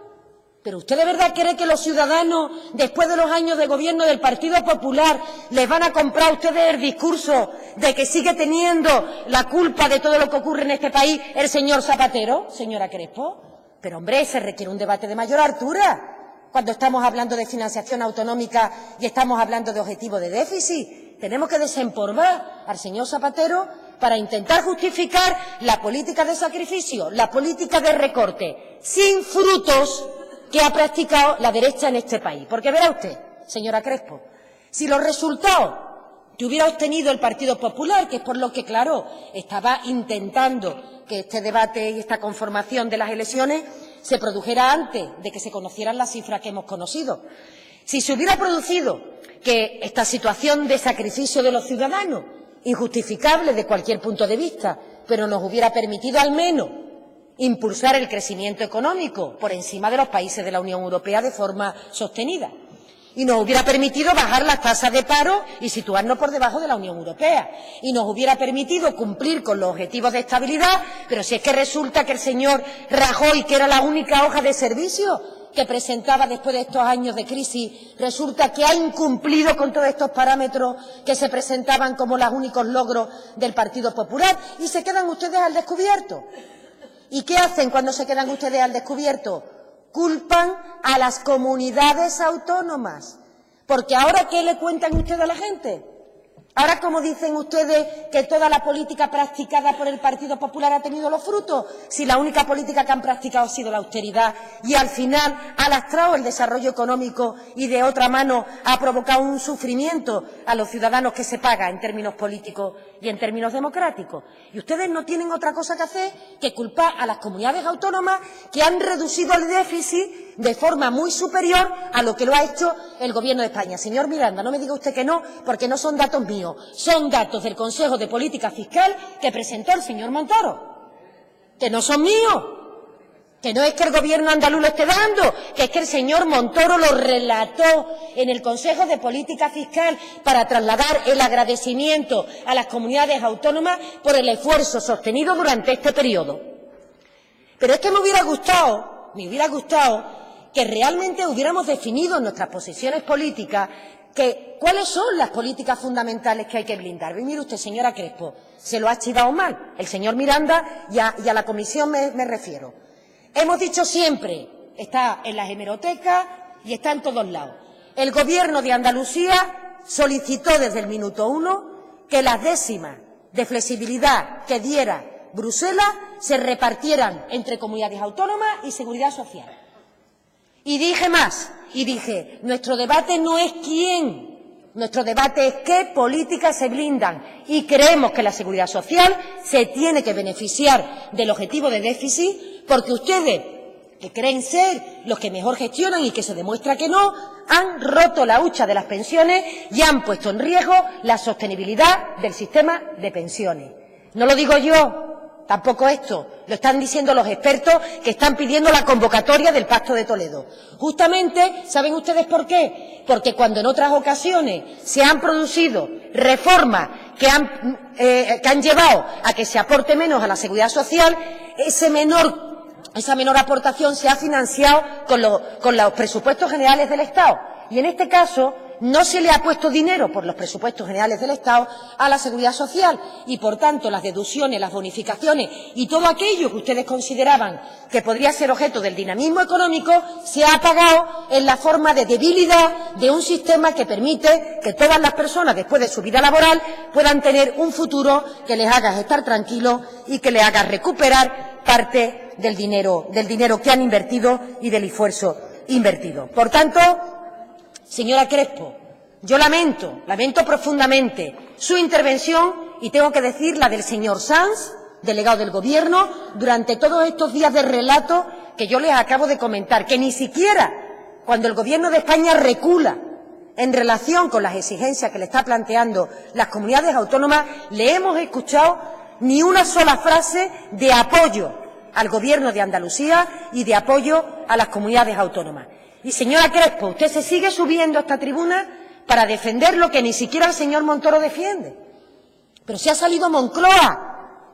¿Pero usted de verdad cree que los ciudadanos, después de los años de gobierno del Partido Popular, les van a comprar a ustedes el discurso de que sigue teniendo la culpa de todo lo que ocurre en este país el señor Zapatero, señora Crespo? Pero, hombre, se requiere un debate de mayor altura cuando estamos hablando de financiación autonómica y estamos hablando de objetivo de déficit. Tenemos que desempolvar al señor Zapatero para intentar justificar la política de sacrificio, la política de recorte, sin frutos, que ha practicado la derecha en este país. Porque verá usted, señora Crespo, si los resultados que hubiera obtenido el Partido Popular, que es por lo que, claro, estaba intentando que este debate y esta conformación de las elecciones se produjera antes de que se conocieran las cifras que hemos conocido. Si se hubiera producido que esta situación de sacrificio de los ciudadanos, injustificable de cualquier punto de vista, pero nos hubiera permitido al menos impulsar el crecimiento económico por encima de los países de la Unión Europea de forma sostenida, y nos hubiera permitido bajar las tasas de paro y situarnos por debajo de la Unión Europea, y nos hubiera permitido cumplir con los objetivos de estabilidad. Pero si es que resulta que el señor Rajoy, que era la única hoja de servicio que presentaba después de estos años de crisis, resulta que ha incumplido con todos estos parámetros que se presentaban como los únicos logros del Partido Popular, y se quedan ustedes al descubierto. ¿Y qué hacen cuando se quedan ustedes al descubierto? Culpan a las comunidades autónomas. Porque ahora, ¿qué le cuentan ustedes a la gente? Ahora, ¿cómo dicen ustedes que toda la política practicada por el Partido Popular ha tenido los frutos? Si la única política que han practicado ha sido la austeridad y al final ha lastrado el desarrollo económico y de otra mano ha provocado un sufrimiento a los ciudadanos que se paga en términos políticos y en términos democráticos. Y ustedes no tienen otra cosa que hacer que culpar a las comunidades autónomas que han reducido el déficit de forma muy superior a lo que lo ha hecho el Gobierno de España. Señor Miranda, no me diga usted que no, porque no son datos míos, son datos del Consejo de Política Fiscal que presentó el señor Montoro, que no son míos, que no es que el Gobierno andaluz lo esté dando, que es que el señor Montoro lo relató en el Consejo de Política Fiscal para trasladar el agradecimiento a las comunidades autónomas por el esfuerzo sostenido durante este periodo. Pero es que me hubiera gustado que realmente hubiéramos definido en nuestras posiciones políticas cuáles son las políticas fundamentales que hay que blindar. Y mire usted, señora Crespo, se lo ha chivado mal el señor Miranda y a la comisión me refiero. Hemos dicho siempre, está en las hemerotecas y está en todos lados. El Gobierno de Andalucía solicitó desde el minuto 1 que las décimas de flexibilidad que diera Bruselas se repartieran entre comunidades autónomas y seguridad social. Y dije más, nuestro debate no es quién, nuestro debate es qué políticas se blindan, y creemos que la seguridad social se tiene que beneficiar del objetivo de déficit, porque ustedes, que creen ser los que mejor gestionan y que se demuestra que no, han roto la hucha de las pensiones y han puesto en riesgo la sostenibilidad del sistema de pensiones. No lo digo yo. Tampoco esto, lo están diciendo los expertos que están pidiendo la convocatoria del Pacto de Toledo. Justamente, ¿saben ustedes por qué? Porque cuando en otras ocasiones se han producido reformas que han llevado a que se aporte menos a la seguridad social, esa menor aportación se ha financiado con los presupuestos generales del Estado. Y en este caso no se le ha puesto dinero por los presupuestos generales del Estado a la seguridad social y, por tanto, las deducciones, las bonificaciones y todo aquello que ustedes consideraban que podría ser objeto del dinamismo económico se ha pagado en la forma de debilidad de un sistema que permite que todas las personas, después de su vida laboral, puedan tener un futuro que les haga estar tranquilos y que les haga recuperar parte del dinero que han invertido y del esfuerzo invertido. Por tanto, señora Crespo, yo lamento profundamente su intervención y tengo que decir la del señor Sanz, delegado del Gobierno, durante todos estos días de relato que yo les acabo de comentar, que ni siquiera cuando el Gobierno de España recula en relación con las exigencias que le está planteando las comunidades autónomas, le hemos escuchado ni una sola frase de apoyo al Gobierno de Andalucía y de apoyo a las comunidades autónomas. Y, señora Crespo, usted se sigue subiendo a esta tribuna para defender lo que ni siquiera el señor Montoro defiende. Pero si ha salido Moncloa,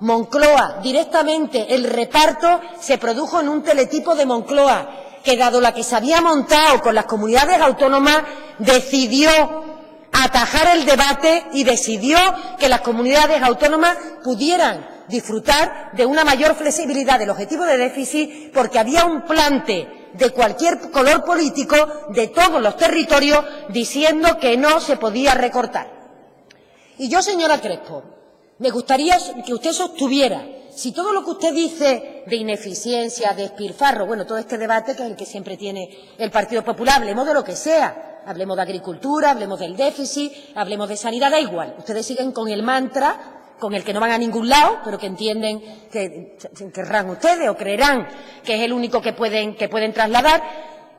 directamente el reparto se produjo en un teletipo de Moncloa, que dado la que se había montado con las comunidades autónomas, decidió atajar el debate y decidió que las comunidades autónomas pudieran disfrutar de una mayor flexibilidad del objetivo de déficit, porque había un plante de cualquier color político de todos los territorios diciendo que no se podía recortar. Y yo, señora Crespo, me gustaría que usted sostuviera, si todo lo que usted dice de ineficiencia, de despilfarro, bueno, todo este debate que es el que siempre tiene el Partido Popular, hablemos de lo que sea, hablemos de agricultura, hablemos del déficit, hablemos de sanidad, da igual. Ustedes siguen con el mantra con el que no van a ningún lado, pero que entienden que querrán ustedes o creerán que es el único que pueden trasladar.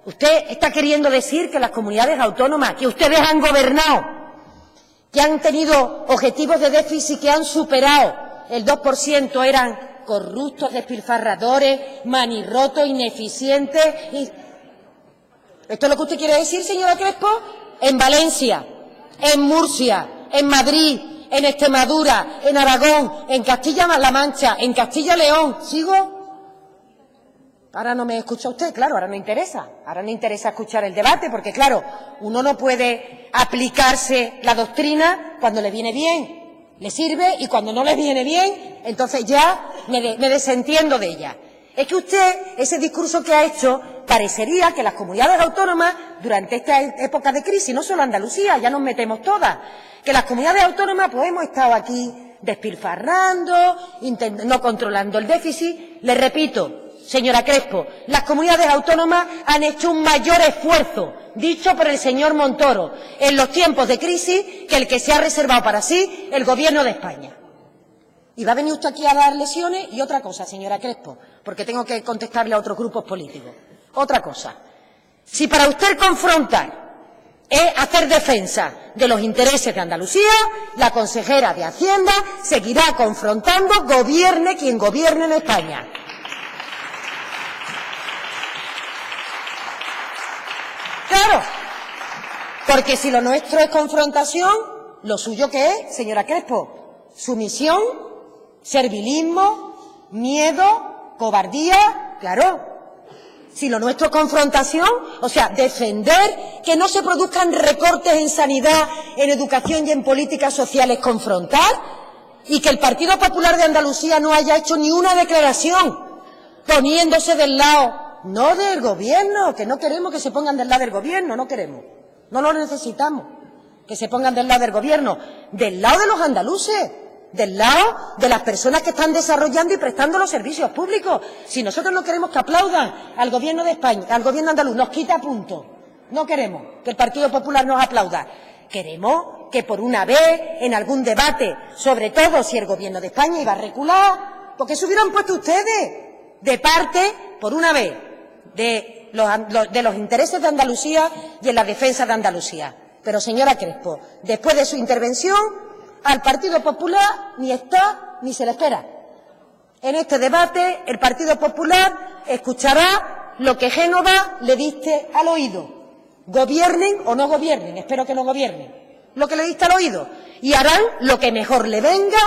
Usted está queriendo decir que las comunidades autónomas que ustedes han gobernado, que han tenido objetivos de déficit que han superado el 2%, eran corruptos, despilfarradores, manirrotos, ineficientes. ¿Esto es lo que usted quiere decir, señora Crespo? En Valencia, en Murcia, en Madrid, en Extremadura, en Aragón, en Castilla-La Mancha, en Castilla-León. ¿Sigo? Ahora no me escucha usted, claro, ahora no interesa. Ahora no interesa escuchar el debate porque, claro, uno no puede aplicarse la doctrina cuando le viene bien. Le sirve y cuando no le viene bien, entonces ya me desentiendo de ella. Es que usted, ese discurso que ha hecho, parecería que las comunidades autónomas, durante esta época de crisis, no solo Andalucía, ya nos metemos todas, que las comunidades autónomas pues hemos estado aquí despilfarrando, no controlando el déficit. Le repito, señora Crespo, las comunidades autónomas han hecho un mayor esfuerzo, dicho por el señor Montoro, en los tiempos de crisis que el que se ha reservado para sí el Gobierno de España. Y va a venir usted aquí a dar lesiones. Y otra cosa, señora Crespo, porque tengo que contestarle a otros grupos políticos. Otra cosa, si para usted confrontar es hacer defensa de los intereses de Andalucía, la consejera de Hacienda seguirá confrontando, gobierne quien gobierne en España. Claro, porque si lo nuestro es confrontación, ¿lo suyo qué es, señora Crespo? Sumisión, servilismo, miedo, cobardía, claro. Si lo nuestro es confrontación, o sea, defender que no se produzcan recortes en sanidad, en educación y en políticas sociales, confrontar, y que el Partido Popular de Andalucía no haya hecho ni una declaración poniéndose del lado, no del Gobierno, que no queremos que se pongan del lado del Gobierno, no queremos, no lo necesitamos, que se pongan del lado del Gobierno, del lado de los andaluces, del lado de las personas que están desarrollando y prestando los servicios públicos. Si nosotros no queremos que aplaudan al Gobierno de España, al Gobierno andaluz, nos quita puntos. No queremos que el Partido Popular nos aplauda. Queremos que por una vez, en algún debate, sobre todo si el Gobierno de España iba a recular, porque se hubieran puesto ustedes de parte, por una vez, de los intereses de Andalucía y en la defensa de Andalucía. Pero, señora Crespo, después de su intervención, al Partido Popular ni está ni se le espera. En este debate el Partido Popular escuchará lo que Génova le diste al oído. Gobiernen o no gobiernen, espero que no gobiernen, lo que le diste al oído. Y harán lo que mejor le venga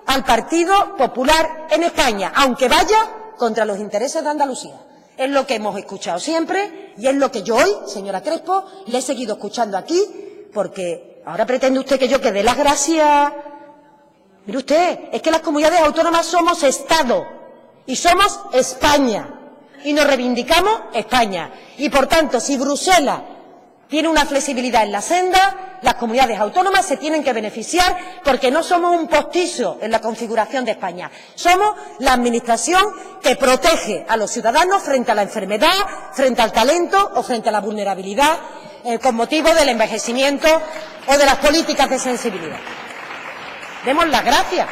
al Partido Popular en España, aunque vaya contra los intereses de Andalucía. Es lo que hemos escuchado siempre y es lo que yo hoy, señora Crespo, le he seguido escuchando aquí, porque ahora pretende usted que yo que dé las gracias. Mire usted, es que las comunidades autónomas somos Estado y somos España y nos reivindicamos España. Y, por tanto, si Bruselas tiene una flexibilidad en la senda, las comunidades autónomas se tienen que beneficiar porque no somos un postizo en la configuración de España. Somos la administración que protege a los ciudadanos frente a la enfermedad, frente al talento o frente a la vulnerabilidad con motivo del envejecimiento o de las políticas de sensibilidad. Demos las gracias.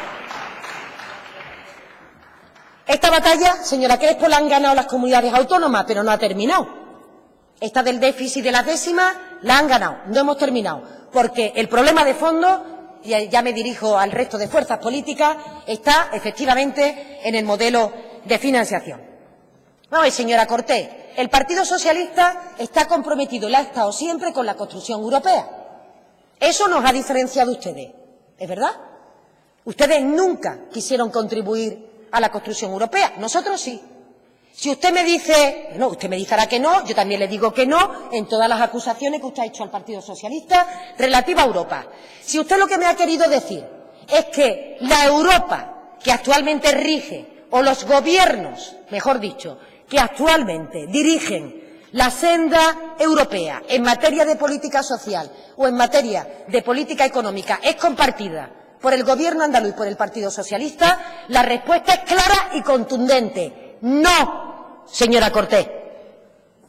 Esta batalla, señora Crespo, la han ganado las comunidades autónomas, pero no ha terminado. Esta del déficit de las décimas la han ganado, no hemos terminado, porque el problema de fondo, y ya me dirijo al resto de fuerzas políticas, está efectivamente en el modelo de financiación. Vamos, señora Cortés, el Partido Socialista está comprometido, y ha estado siempre, con la construcción europea. Eso nos ha diferenciado de ustedes, ¿es verdad? Ustedes nunca quisieron contribuir a la construcción europea, nosotros sí. Si usted me dice, no, usted me dirá que no, yo también le digo que no en todas las acusaciones que usted ha hecho al Partido Socialista relativa a Europa. Si usted lo que me ha querido decir es que la Europa que actualmente rige, o los gobiernos, mejor dicho, que actualmente dirigen la senda europea en materia de política social o en materia de política económica es compartida por el Gobierno andaluz y por el Partido Socialista, la respuesta es clara y contundente. No, señora Cortés.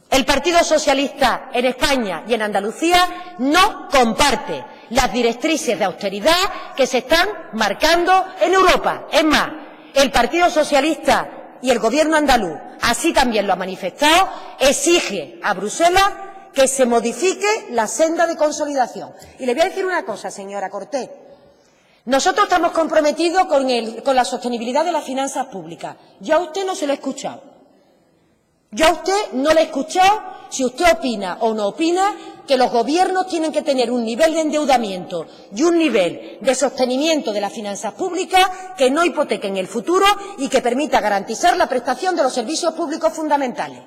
El Partido Socialista en España y en Andalucía no comparte las directrices de austeridad que se están marcando en Europa. Es más, el Partido Socialista y el Gobierno andaluz, así también lo ha manifestado, exige a Bruselas que se modifique la senda de consolidación. Y le voy a decir una cosa, señora Cortés. Nosotros estamos comprometidos con la sostenibilidad de las finanzas públicas. Yo a usted no se lo he escuchado. Yo a usted no le he escuchado si usted opina o no opina que los gobiernos tienen que tener un nivel de endeudamiento y un nivel de sostenimiento de las finanzas públicas que no hipotequen el futuro y que permita garantizar la prestación de los servicios públicos fundamentales.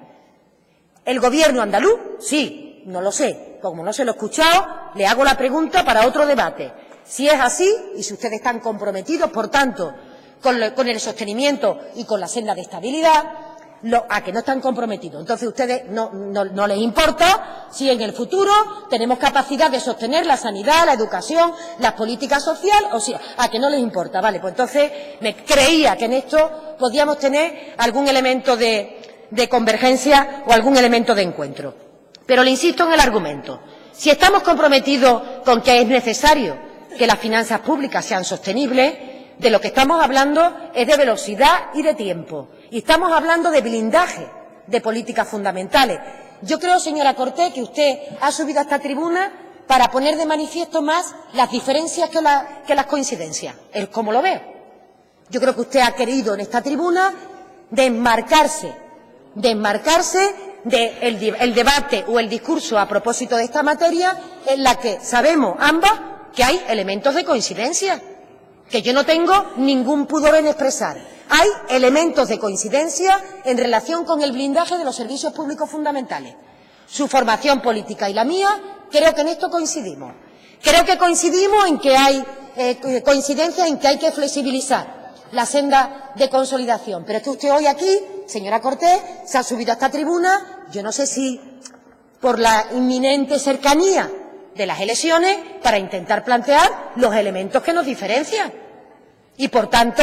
¿El Gobierno andaluz? Sí, no lo sé. Como no se lo he escuchado, le hago la pregunta para otro debate. Si es así, y si ustedes están comprometidos, por tanto, con el sostenimiento y con la senda de estabilidad, a que no están comprometidos. Entonces, ustedes no les importa si en el futuro tenemos capacidad de sostener la sanidad, la educación, las políticas sociales, o si a que no les importa. Vale, pues entonces me creía que en esto podíamos tener algún elemento de convergencia o algún elemento de encuentro. Pero le insisto en el argumento. Si estamos comprometidos con que es necesario que las finanzas públicas sean sostenibles, de lo que estamos hablando es de velocidad y de tiempo. Y estamos hablando de blindaje de políticas fundamentales. Yo creo, señora Cortés, que usted ha subido a esta tribuna para poner de manifiesto más las diferencias que las coincidencias. Es como lo veo. Yo creo que usted ha querido en esta tribuna desmarcarse del debate o el discurso a propósito de esta materia, en la que sabemos ambas que hay elementos de coincidencia, que yo no tengo ningún pudor en expresar. Hay elementos de coincidencia en relación con el blindaje de los servicios públicos fundamentales. Su formación política y la mía, creo que en esto coincidimos. Creo que coincidimos en que hay coincidencia en que hay que flexibilizar la senda de consolidación. Pero es que usted hoy aquí, señora Cortés, se ha subido a esta tribuna, yo no sé si por la inminente cercanía de las elecciones, para intentar plantear los elementos que nos diferencian. Y, por tanto,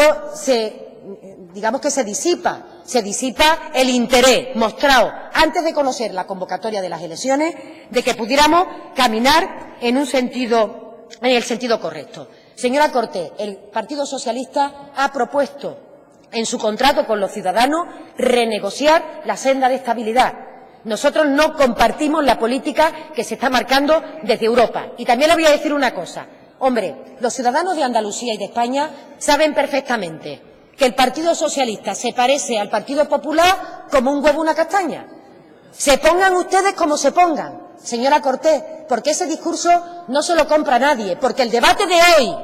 digamos que se disipa el interés mostrado antes de conocer la convocatoria de las elecciones de que pudiéramos caminar en el sentido correcto. Señora Cortés, el Partido Socialista ha propuesto en su contrato con los ciudadanos renegociar la senda de estabilidad. Nosotros no compartimos la política que se está marcando desde Europa. Y también le voy a decir una cosa. Hombre, los ciudadanos de Andalucía y de España saben perfectamente que el Partido Socialista se parece al Partido Popular como un huevo a una castaña. Se pongan ustedes como se pongan, señora Cortés, porque ese discurso no se lo compra nadie, porque el debate de hoy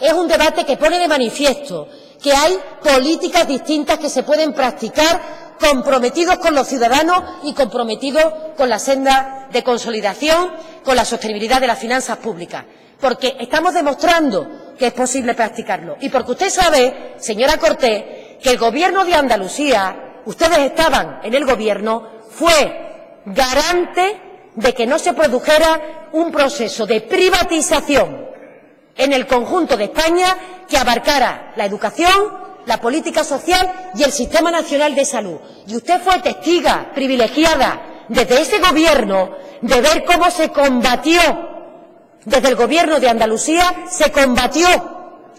es un debate que pone de manifiesto que hay políticas distintas que se pueden practicar comprometidos con los ciudadanos y comprometidos con la senda de consolidación, con la sostenibilidad de las finanzas públicas, porque estamos demostrando que es posible practicarlo. Y porque usted sabe, señora Cortés, que el Gobierno de Andalucía, ustedes estaban en el Gobierno, fue garante de que no se produjera un proceso de privatización en el conjunto de España que abarcara la educación, la política social y el Sistema Nacional de Salud. Y usted fue testiga privilegiada desde ese Gobierno de ver cómo se combatió, desde el Gobierno de Andalucía, se combatió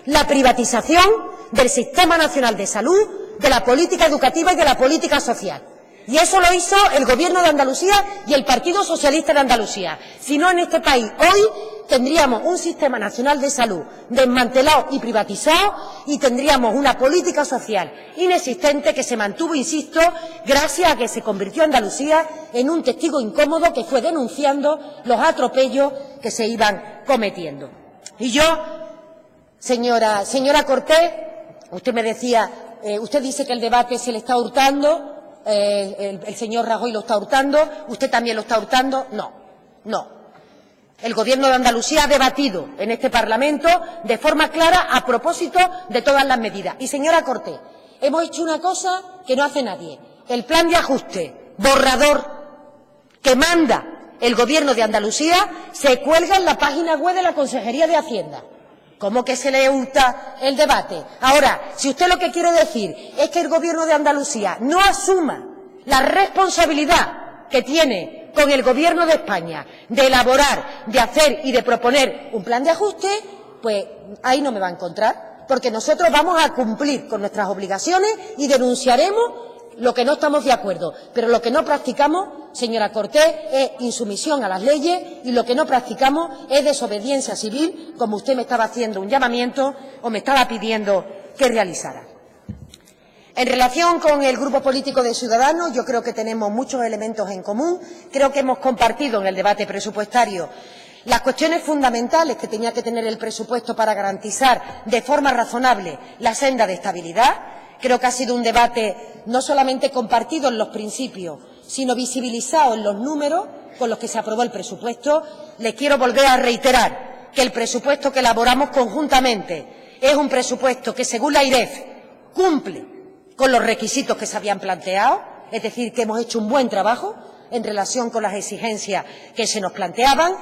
la privatización del Sistema Nacional de Salud, de la política educativa y de la política social. Y eso lo hizo el Gobierno de Andalucía y el Partido Socialista de Andalucía. Si no, en este país hoy tendríamos un Sistema Nacional de Salud desmantelado y privatizado y tendríamos una política social inexistente que se mantuvo, insisto, gracias a que se convirtió Andalucía en un testigo incómodo que fue denunciando los atropellos que se iban cometiendo. Y yo, señora Cortés, usted me decía, usted dice que el debate se le está hurtando, el señor Rajoy lo está hurtando, usted también lo está hurtando. No. El Gobierno de Andalucía ha debatido en este Parlamento de forma clara a propósito de todas las medidas. Y, señora Cortés, hemos hecho una cosa que no hace nadie. El plan de ajuste, borrador, que manda el Gobierno de Andalucía, se cuelga en la página web de la Consejería de Hacienda. ¿Cómo que se le hurta el debate? Ahora, si usted lo que quiere decir es que el Gobierno de Andalucía no asuma la responsabilidad que tiene con el Gobierno de España de elaborar, de hacer y de proponer un plan de ajuste, pues ahí no me va a encontrar, porque nosotros vamos a cumplir con nuestras obligaciones y denunciaremos lo que no estamos de acuerdo. Pero lo que no practicamos, señora Cortés, es insumisión a las leyes y lo que no practicamos es desobediencia civil, como usted me estaba haciendo un llamamiento o me estaba pidiendo que realizara. En relación con el Grupo Político de Ciudadanos, yo creo que tenemos muchos elementos en común. Creo que hemos compartido en el debate presupuestario las cuestiones fundamentales que tenía que tener el presupuesto para garantizar de forma razonable la senda de estabilidad. Creo que ha sido un debate no solamente compartido en los principios, sino visibilizado en los números con los que se aprobó el presupuesto. Les quiero volver a reiterar que el presupuesto que elaboramos conjuntamente es un presupuesto que, según la AIREF, cumple con los requisitos que se habían planteado, es decir, que hemos hecho un buen trabajo en relación con las exigencias que se nos planteaban,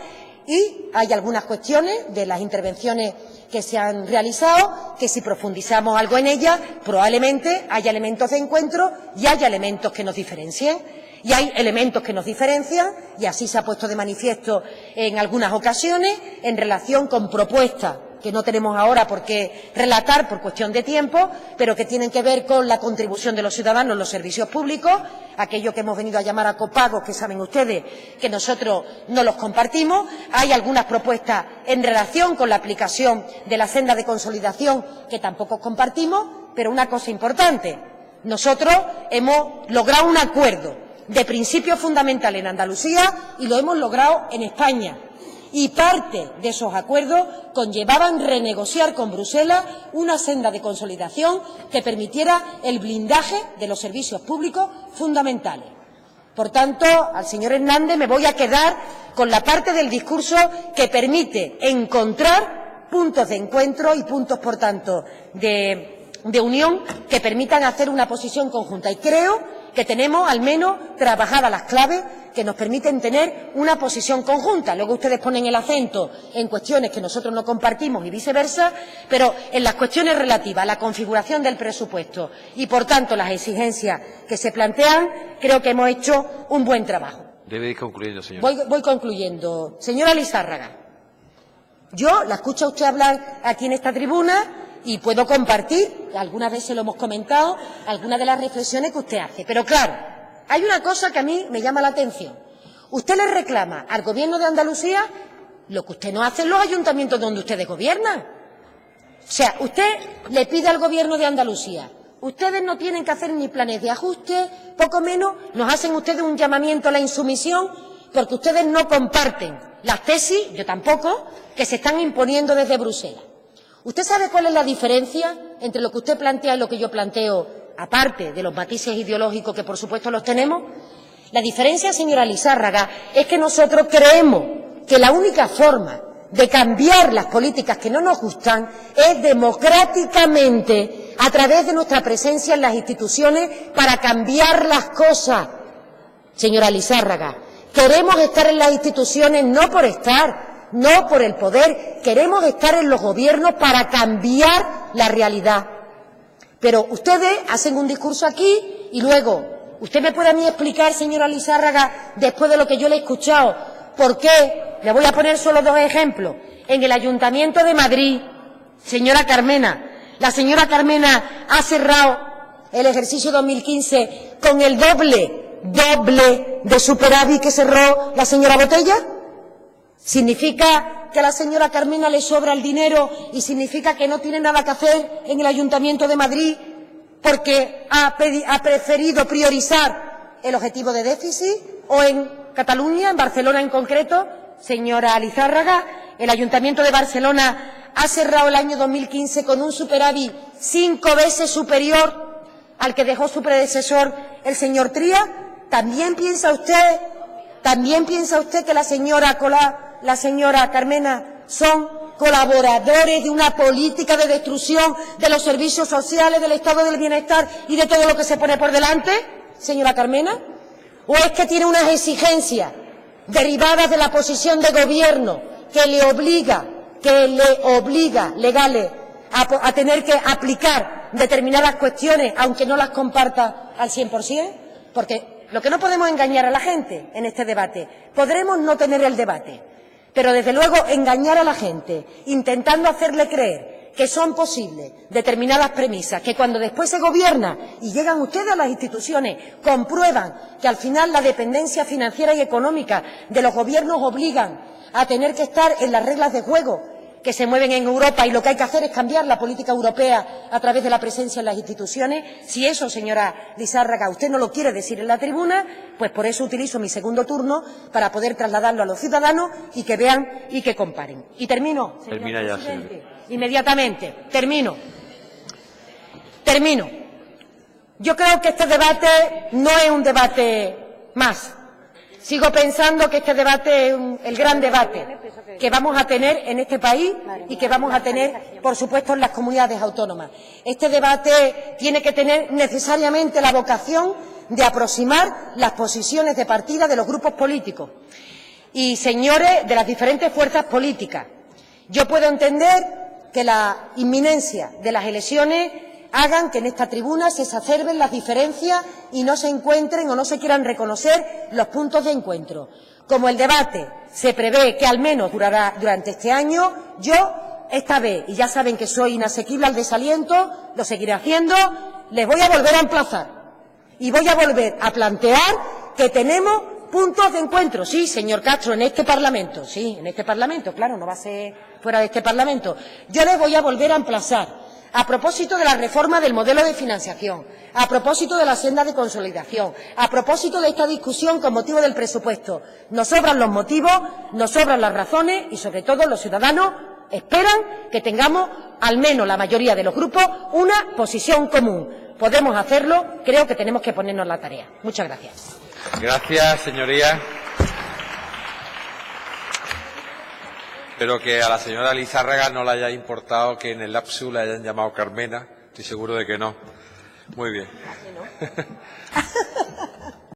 y hay algunas cuestiones de las intervenciones que se han realizado que, si profundizamos algo en ellas, probablemente haya elementos de encuentro y haya elementos que nos diferencien. Y hay elementos que nos diferencian, y así se ha puesto de manifiesto en algunas ocasiones, en relación con propuestas que no tenemos ahora por qué relatar por cuestión de tiempo, pero que tienen que ver con la contribución de los ciudadanos en los servicios públicos, aquello que hemos venido a llamar a copagos, que saben ustedes que nosotros no los compartimos. Hay algunas propuestas en relación con la aplicación de la senda de consolidación que tampoco compartimos, pero una cosa importante: nosotros hemos logrado un acuerdo de principios fundamentales en Andalucía y lo hemos logrado en España. Y parte de esos acuerdos conllevaban renegociar con Bruselas una senda de consolidación que permitiera el blindaje de los servicios públicos fundamentales. Por tanto, al señor Hernández me voy a quedar con la parte del discurso que permite encontrar puntos de encuentro y puntos, por tanto, de unión que permitan hacer una posición conjunta. Y creo que tenemos, al menos, trabajadas las claves que nos permiten tener una posición conjunta. Luego ustedes ponen el acento en cuestiones que nosotros no compartimos y viceversa, pero en las cuestiones relativas a la configuración del presupuesto y, por tanto, las exigencias que se plantean, creo que hemos hecho un buen trabajo. Debe ir concluyendo, señora. Voy concluyendo. Señora Lizárraga, yo la escucho a usted hablar aquí en esta tribuna y puedo compartir, algunas veces lo hemos comentado, algunas de las reflexiones que usted hace. Pero, claro, hay una cosa que a mí me llama la atención. Usted le reclama al Gobierno de Andalucía lo que usted no hace en los ayuntamientos donde ustedes gobiernan. O sea, usted le pide al Gobierno de Andalucía: ustedes no tienen que hacer ni planes de ajuste, poco menos nos hacen ustedes un llamamiento a la insumisión porque ustedes no comparten las tesis, yo tampoco, que se están imponiendo desde Bruselas. ¿Usted sabe cuál es la diferencia entre lo que usted plantea y lo que yo planteo, aparte de los matices ideológicos que, por supuesto, los tenemos? La diferencia, señora Lizárraga, es que nosotros creemos que la única forma de cambiar las políticas que no nos gustan es democráticamente, a través de nuestra presencia en las instituciones, para cambiar las cosas. Señora Lizárraga, queremos estar en las instituciones no por estar, no por el poder, queremos estar en los gobiernos para cambiar la realidad. Pero ustedes hacen un discurso aquí y luego, ¿usted me puede a mí explicar, señora Lizárraga, después de lo que yo le he escuchado, por qué? Le voy a poner solo dos ejemplos. En el Ayuntamiento de Madrid, señora Carmena, la señora Carmena ha cerrado el ejercicio 2015 con el doble de superávit que cerró la señora Botella. ¿Significa que a la señora Carmena le sobra el dinero y significa que no tiene nada que hacer en el Ayuntamiento de Madrid porque ha preferido priorizar el objetivo de déficit? ¿O en Cataluña, en Barcelona en concreto, señora Lizárraga, el Ayuntamiento de Barcelona ha cerrado el año 2015 con un superávit 5 veces superior al que dejó su predecesor, el señor Trías? ¿También piensa usted que la señora Carmena son colaboradores de una política de destrucción de los servicios sociales, del estado del bienestar y de todo lo que se pone por delante, señora Carmena? ¿O es que tiene unas exigencias derivadas de la posición de gobierno que le obliga legales a tener que aplicar determinadas cuestiones, aunque no las comparta al 100%? Porque lo que no podemos engañar a la gente en este debate, podremos no tener el debate, pero desde luego engañar a la gente intentando hacerle creer que son posibles determinadas premisas, que cuando después se gobierna y llegan ustedes a las instituciones comprueban que al final la dependencia financiera y económica de los gobiernos obligan a tener que estar en las reglas de juego que se mueven en Europa y lo que hay que hacer es cambiar la política europea a través de la presencia en las instituciones. Si eso, señora Lizárraga, usted no lo quiere decir en la tribuna, pues por eso utilizo mi segundo turno para poder trasladarlo a los ciudadanos y que vean y que comparen. Y termino, señor Termina ya, presidente. señor. Inmediatamente. Termino. Yo creo que este debate no es un debate más. Sigo pensando que este debate es el gran debate que vamos a tener en este país y que vamos a tener, por supuesto, en las comunidades autónomas. Este debate tiene que tener necesariamente la vocación de aproximar las posiciones de partida de los grupos políticos y, señores, de las diferentes fuerzas políticas. Yo puedo entender que la inminencia de las elecciones hagan que en esta tribuna se exacerben las diferencias y no se encuentren o no se quieran reconocer los puntos de encuentro. Como el debate se prevé que al menos durará durante este año, yo esta vez, y ya saben que soy inasequible al desaliento, lo seguiré haciendo, les voy a volver a emplazar y voy a volver a plantear que tenemos puntos de encuentro. Sí, señor Castro, en este Parlamento, sí, en este Parlamento, claro, no va a ser fuera de este Parlamento. Yo les voy a volver a emplazar a propósito de la reforma del modelo de financiación, a propósito de la senda de consolidación, a propósito de esta discusión con motivo del presupuesto. Nos sobran los motivos, nos sobran las razones y, sobre todo, los ciudadanos esperan que tengamos, al menos la mayoría de los grupos, una posición común. Podemos hacerlo, creo que tenemos que ponernos la tarea. Muchas gracias. Gracias, señoría. Espero que a la señora Lizárraga no le haya importado que en el lapsus le hayan llamado Carmena. Estoy seguro de que no. Muy bien.